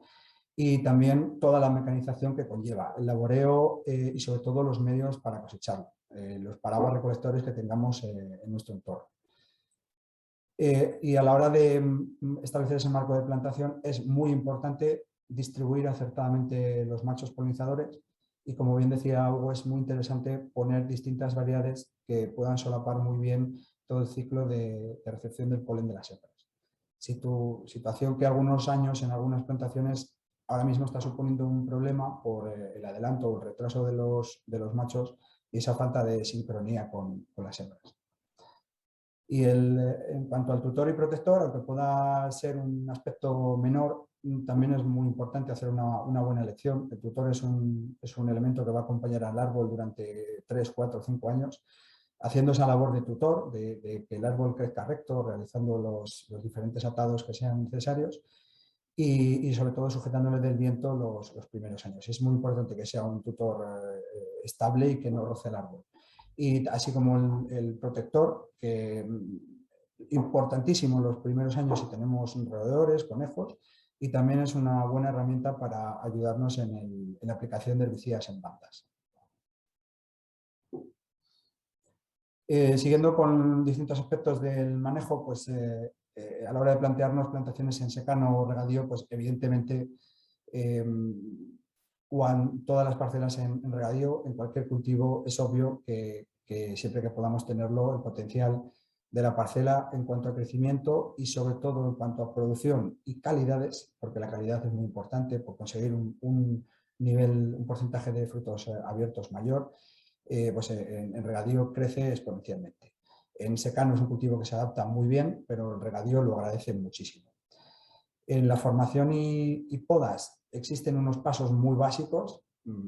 Y también toda la mecanización que conlleva, el laboreo y sobre todo los medios para cosecharlo, los paraguas recolectores que tengamos en nuestro entorno. Y a la hora de establecer ese marco de plantación es muy importante distribuir acertadamente los machos polinizadores, y como bien decía Hugo, es muy interesante poner distintas variedades que puedan solapar muy bien todo el ciclo de recepción del polen de las hembras. Si tu situación que algunos años en algunas plantaciones ahora mismo está suponiendo un problema por el adelanto o el retraso de los machos y esa falta de sincronía con las hembras. Y en cuanto al tutor y protector, aunque pueda ser un aspecto menor, también es muy importante hacer una buena elección. El tutor es un elemento que va a acompañar al árbol durante 3, 4, 5 años, haciendo esa labor de tutor, de que el árbol crezca recto, realizando los diferentes atados que sean necesarios y sobre todo sujetándole del viento los primeros años. Es muy importante que sea un tutor estable y que no roce el árbol. Y así como el protector, que importantísimo en los primeros años si tenemos roedores, conejos, y también es una buena herramienta para ayudarnos en la aplicación de herbicidas en bandas. Siguiendo con distintos aspectos del manejo, pues a la hora de plantearnos plantaciones en secano o regadío, pues evidentemente todas las parcelas en regadío, en cualquier cultivo, es obvio que siempre que podamos tenerlo, el potencial de la parcela en cuanto a crecimiento y sobre todo en cuanto a producción y calidades, porque la calidad es muy importante por conseguir un porcentaje de frutos abiertos mayor, pues en regadío crece exponencialmente. En secano es un cultivo que se adapta muy bien, pero el regadío lo agradece muchísimo. En la formación y podas existen unos pasos muy básicos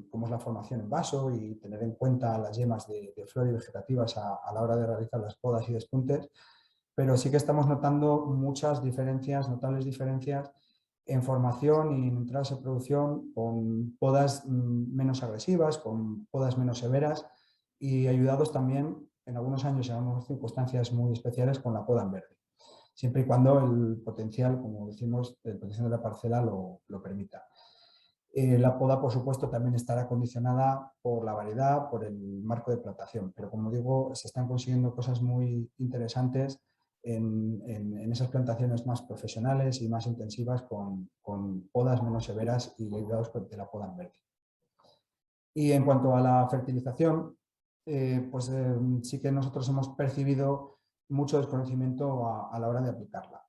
cómo es la formación en vaso y tener en cuenta las yemas de flora y vegetativas a la hora de realizar las podas y despuntes, pero sí que estamos notando muchas diferencias, notables diferencias en formación y en entradas en producción, con podas menos agresivas, con podas menos severas y ayudados también en algunos años, en algunas circunstancias muy especiales, con la poda en verde, siempre y cuando el potencial, como decimos, el potencial de la parcela lo permita. La poda, por supuesto, también estará condicionada por la variedad, por el marco de plantación, pero como digo, se están consiguiendo cosas muy interesantes en esas plantaciones más profesionales y más intensivas con podas menos severas y ayudados de la poda en verde. Y en cuanto a la fertilización, sí que nosotros hemos percibido mucho desconocimiento a la hora de aplicarla.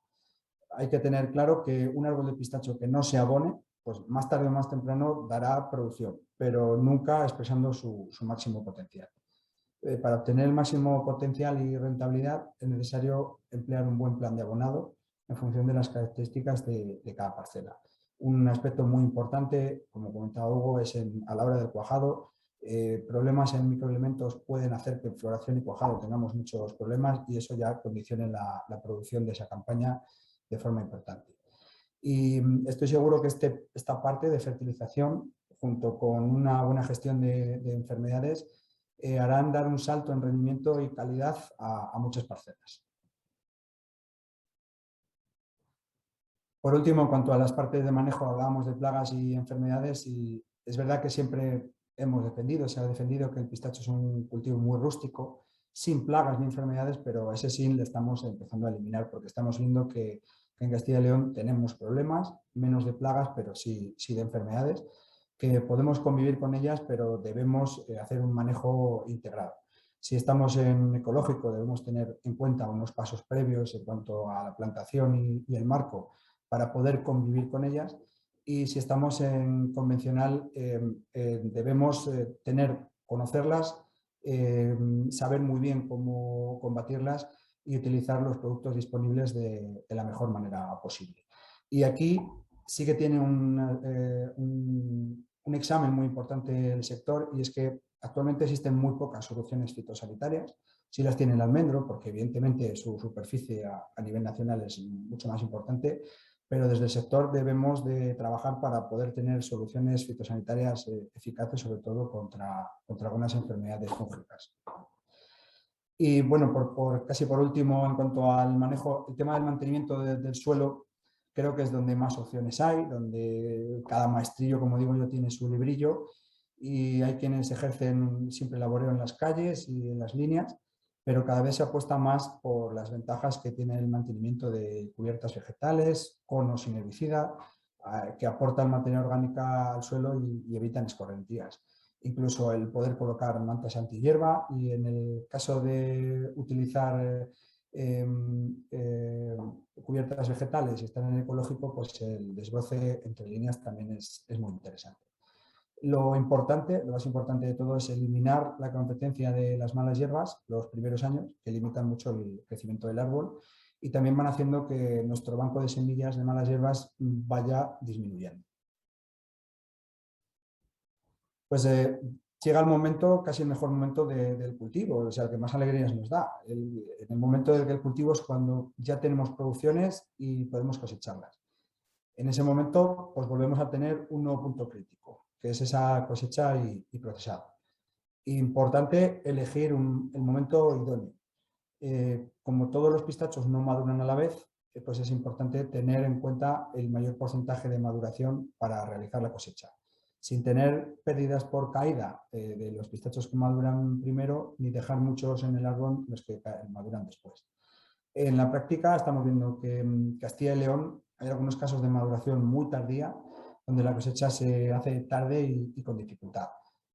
Hay que tener claro que un árbol de pistacho que no se abone, pues más tarde o más temprano dará producción, pero nunca expresando su máximo potencial. Para obtener el máximo potencial y rentabilidad es necesario emplear un buen plan de abonado en función de las características de cada parcela. Un aspecto muy importante, como comentaba Hugo, es a la hora del cuajado. Problemas en microelementos pueden hacer que en floración y cuajado tengamos muchos problemas y eso ya condicione la producción de esa campaña de forma importante. Y estoy seguro que esta parte de fertilización, junto con una buena gestión de enfermedades, harán dar un salto en rendimiento y calidad a muchas parcelas. Por último, en cuanto a las partes de manejo, hablábamos de plagas y enfermedades y es verdad que siempre se ha defendido que el pistacho es un cultivo muy rústico, sin plagas ni enfermedades, pero ese sí le estamos empezando a eliminar porque estamos viendo que en Castilla y León tenemos problemas, menos de plagas, pero sí de enfermedades, que podemos convivir con ellas, pero debemos hacer un manejo integrado. Si estamos en ecológico, debemos tener en cuenta unos pasos previos en cuanto a la plantación y el marco para poder convivir con ellas. Y si estamos en convencional, debemos conocerlas, saber muy bien cómo combatirlas y utilizar los productos disponibles de la mejor manera posible. Y aquí sí que tiene un examen muy importante el sector y es que actualmente existen muy pocas soluciones fitosanitarias. Sí las tiene el almendro porque evidentemente su superficie a nivel nacional es mucho más importante, pero desde el sector debemos de trabajar para poder tener soluciones fitosanitarias eficaces, sobre todo contra algunas enfermedades fúngicas. Y bueno, casi por último, en cuanto al manejo, el tema del mantenimiento del suelo, creo que es donde más opciones hay, donde cada maestrillo, como digo yo, tiene su librillo y hay quienes ejercen simple laboreo en las calles y en las líneas, pero cada vez se apuesta más por las ventajas que tiene el mantenimiento de cubiertas vegetales, conos sin herbicida, que aportan materia orgánica al suelo y evitan escorrentías. Incluso el poder colocar mantas antihierba y en el caso de utilizar cubiertas vegetales y estar en el ecológico, pues el desbroce entre líneas también es muy interesante. Lo más importante de todo es eliminar la competencia de las malas hierbas los primeros años, que limitan mucho el crecimiento del árbol y también van haciendo que nuestro banco de semillas de malas hierbas vaya disminuyendo. Pues llega el momento, casi el mejor momento del cultivo, o sea, el que más alegrías nos da. En el momento del que el cultivo es cuando ya tenemos producciones y podemos cosecharlas. En ese momento, pues volvemos a tener un nuevo punto crítico, que es esa cosecha y procesado. Importante elegir el momento idóneo. Como todos los pistachos no maduran a la vez, pues es importante tener en cuenta el mayor porcentaje de maduración para realizar la cosecha, sin tener pérdidas por caída de los pistachos que maduran primero, ni dejar muchos en el árbol los que maduran después. En la práctica estamos viendo que en Castilla y León hay algunos casos de maduración muy tardía, donde la cosecha se hace tarde y con dificultad.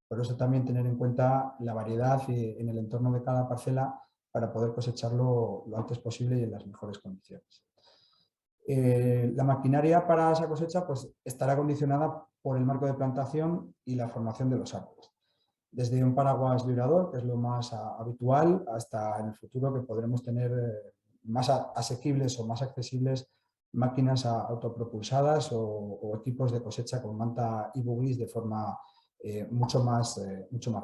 Por eso también tener en cuenta la variedad en el entorno de cada parcela para poder cosecharlo lo antes posible y en las mejores condiciones. La maquinaria para esa cosecha pues, estará condicionada por el marco de plantación y la formación de los árboles. Desde un paraguas vibrador, que es lo más habitual, hasta en el futuro que podremos tener más asequibles o más accesibles máquinas autopropulsadas o equipos de cosecha con manta y buggies de forma mucho más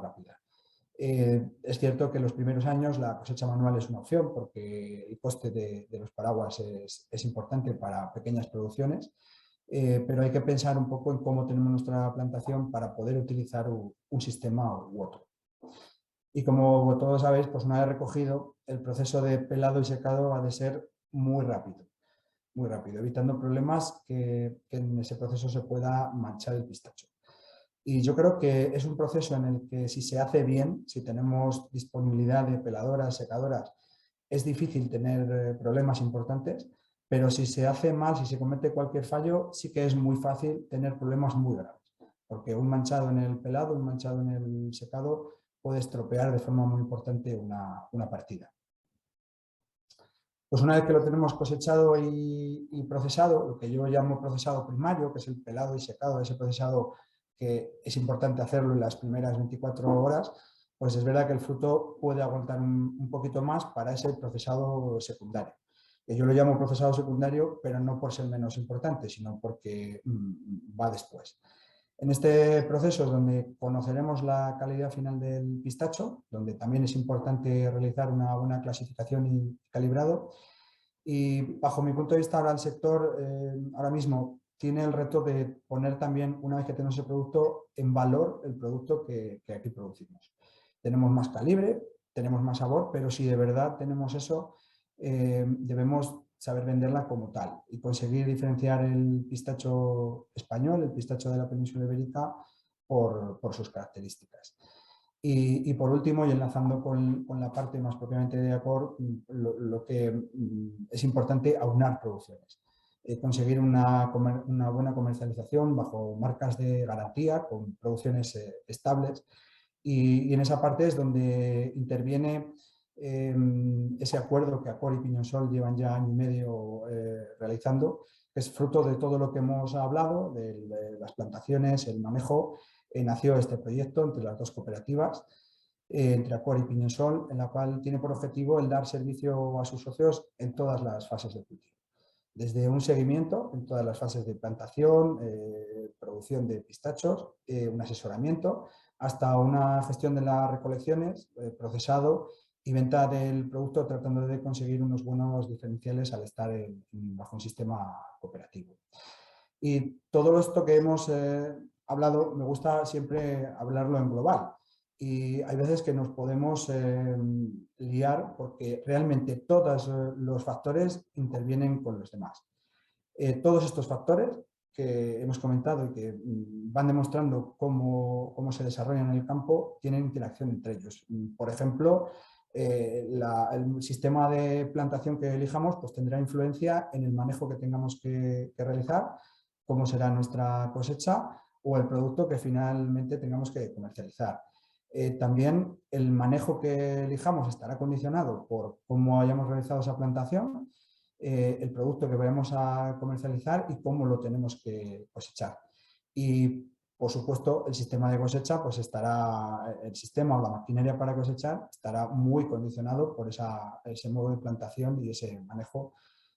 rápida. Es cierto que en los primeros años la cosecha manual es una opción porque el coste de los paraguas es importante para pequeñas producciones, pero hay que pensar un poco en cómo tenemos nuestra plantación para poder utilizar un sistema u otro. Y como todos sabéis, pues una vez recogido, el proceso de pelado y secado ha de ser muy rápido, evitando problemas que en ese proceso se pueda manchar el pistacho. Y yo creo que es un proceso en el que si se hace bien, si tenemos disponibilidad de peladoras, secadoras, es difícil tener problemas importantes, pero si se hace mal, si se comete cualquier fallo, sí que es muy fácil tener problemas muy graves, porque un manchado en el pelado, un manchado en el secado puede estropear de forma muy importante una partida. Pues una vez que lo tenemos cosechado y procesado, lo que yo llamo procesado primario, que es el pelado y secado, ese procesado que es importante hacerlo en las primeras 24 horas, pues es verdad que el fruto puede aguantar un poquito más para ese procesado secundario. Yo lo llamo procesado secundario, pero no por ser menos importante, sino porque va después. En este proceso es donde conoceremos la calidad final del pistacho, donde también es importante realizar una buena clasificación y calibrado. Y bajo mi punto de vista, ahora el sector ahora mismo tiene el reto de poner también, una vez que tenemos el producto, en valor el producto que aquí producimos. Tenemos más calibre, tenemos más sabor, pero si de verdad tenemos eso, debemos saber venderla como tal y conseguir diferenciar el pistacho español, el pistacho de la península ibérica, por sus características. Y por último, y enlazando con la parte más propiamente de Acor, lo que es importante, aunar producciones. Conseguir una buena comercialización bajo marcas de garantía, con producciones estables. Y en esa parte es donde interviene ese acuerdo que Acor y Piñonsol llevan ya año y medio realizando, que es fruto de todo lo que hemos hablado, de las plantaciones, el manejo. Nació este proyecto entre las dos cooperativas, entre Acor y Piñonsol, en la cual tiene por objetivo el dar servicio a sus socios en todas las fases de cultivo. Desde un seguimiento en todas las fases de plantación, producción de pistachos, un asesoramiento, hasta una gestión de las recolecciones, procesado y venta del producto, tratando de conseguir unos buenos diferenciales al estar bajo un sistema cooperativo. Y todo esto que hemos hablado, me gusta siempre hablarlo en global. Y hay veces que nos podemos liar porque realmente todos los factores intervienen con los demás. Todos estos factores que hemos comentado y que van demostrando cómo se desarrollan en el campo tienen interacción entre ellos. Por ejemplo, el sistema de plantación que elijamos pues tendrá influencia en el manejo que tengamos que realizar, cómo será nuestra cosecha o el producto que finalmente tengamos que comercializar. También el manejo que elijamos estará condicionado por cómo hayamos realizado esa plantación, el producto que vayamos a comercializar y cómo lo tenemos que cosechar. Y, por supuesto, el sistema de cosecha, pues el sistema o la maquinaria para cosechar estará muy condicionado por ese modo de plantación y ese manejo,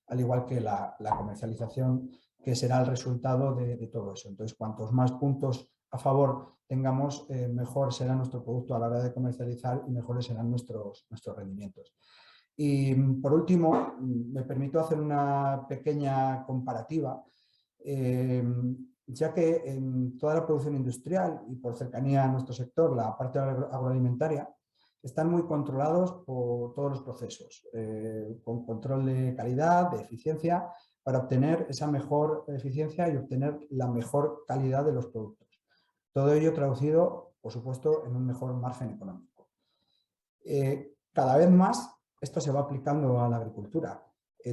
al igual que la comercialización, que será el resultado de todo eso. Entonces, cuantos más puntos a favor tengamos, mejor será nuestro producto a la hora de comercializar y mejores serán nuestros rendimientos. Y por último, me permito hacer una pequeña comparativa, ya que en toda la producción industrial y por cercanía a nuestro sector, la parte agroalimentaria, están muy controlados por todos los procesos, con control de calidad, de eficiencia, para obtener esa mejor eficiencia y obtener la mejor calidad de los productos. Todo ello traducido, por supuesto, en un mejor margen económico. Cada vez más esto se va aplicando a la agricultura.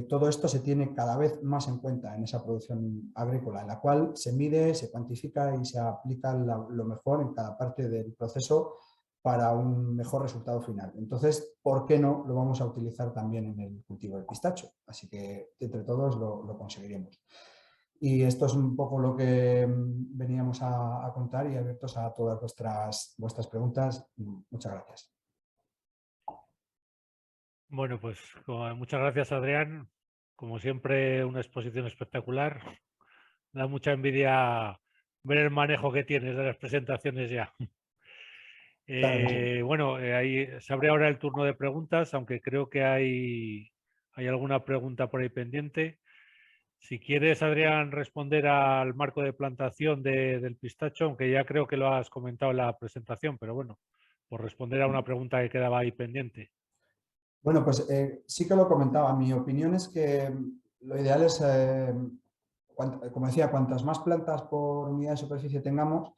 Todo esto se tiene cada vez más en cuenta en esa producción agrícola, en la cual se mide, se cuantifica y se aplica lo mejor en cada parte del proceso para un mejor resultado final. Entonces, ¿por qué no lo vamos a utilizar también en el cultivo del pistacho? Así que entre todos lo conseguiremos. Y esto es un poco lo que veníamos a contar y abiertos a todas vuestras preguntas. Muchas gracias. Bueno, pues muchas gracias, Adrián. Como siempre, una exposición espectacular. Da mucha envidia ver el manejo que tienes de las presentaciones ya. Claro. Bueno, ahí se abre ahora el turno de preguntas, aunque creo que hay alguna pregunta por ahí pendiente. Si quieres, Adrián, responder al marco de plantación del pistacho, aunque ya creo que lo has comentado en la presentación, pero bueno, por responder a una pregunta que quedaba ahí pendiente. Bueno, pues sí que lo comentaba. Mi opinión es que lo ideal es, como decía, cuantas más plantas por unidad de superficie tengamos,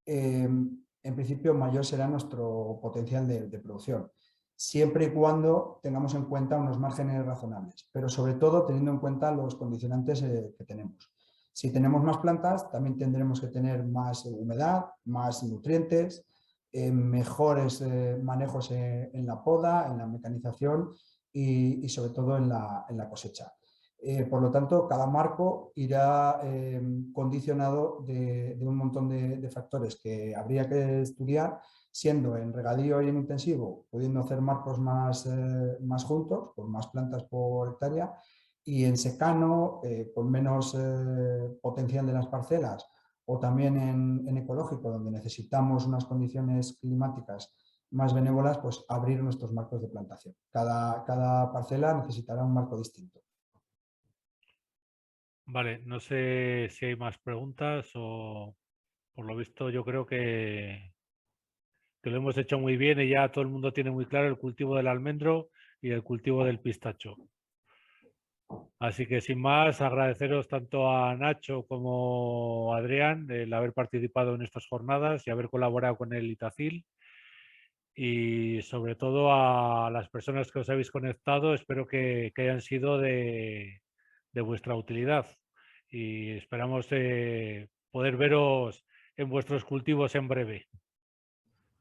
en principio mayor será nuestro potencial de producción, siempre y cuando tengamos en cuenta unos márgenes razonables, pero sobre todo teniendo en cuenta los condicionantes que tenemos. Si tenemos más plantas, también tendremos que tener más humedad, más nutrientes, mejores manejos en la poda, en la mecanización y sobre todo en la cosecha. Por lo tanto, cada marco irá condicionado de un montón de factores que habría que estudiar, siendo en regadío y en intensivo, pudiendo hacer marcos más juntos, con más plantas por hectárea, y en secano, con menos potencial de las parcelas, o también en ecológico, donde necesitamos unas condiciones climáticas más benévolas, pues abrir nuestros marcos de plantación. Cada parcela necesitará un marco distinto. Vale, no sé si hay más preguntas o por lo visto yo creo que lo hemos hecho muy bien y ya todo el mundo tiene muy claro el cultivo del almendro y el cultivo del pistacho. Así que sin más, agradeceros tanto a Nacho como a Adrián el haber participado en estas jornadas y haber colaborado con el Itacil. Y sobre todo a las personas que os habéis conectado, espero que hayan sido de vuestra utilidad. Y esperamos poder veros en vuestros cultivos en breve.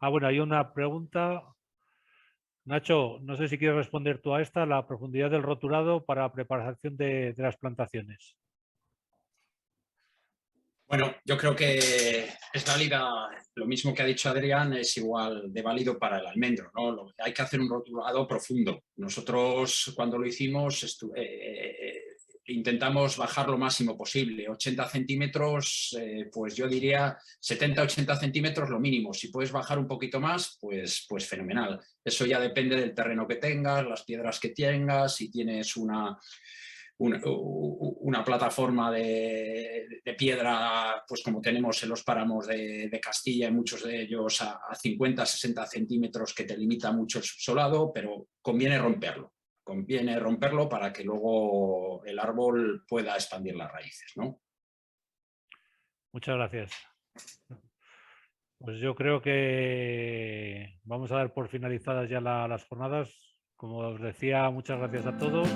Bueno, hay una pregunta. Nacho, no sé si quieres responder tú a esta, la profundidad del roturado para preparación de las plantaciones. Bueno, yo creo que es válida, lo mismo que ha dicho Adrián, es igual de válido para el almendro, ¿no? Hay que hacer un rotulado profundo. Nosotros cuando lo hicimos intentamos bajar lo máximo posible, 80 centímetros, pues yo diría 70-80 centímetros lo mínimo. Si puedes bajar un poquito más, pues fenomenal. Eso ya depende del terreno que tengas, las piedras que tengas, si tienes una plataforma de piedra, pues como tenemos en los páramos de Castilla, y muchos de ellos a 50-60 centímetros, que te limita mucho el subsolado, pero conviene romperlo. Conviene romperlo para que luego el árbol pueda expandir las raíces, ¿no? Muchas gracias. Pues yo creo que vamos a dar por finalizadas ya las jornadas. Como os decía, muchas gracias a todos.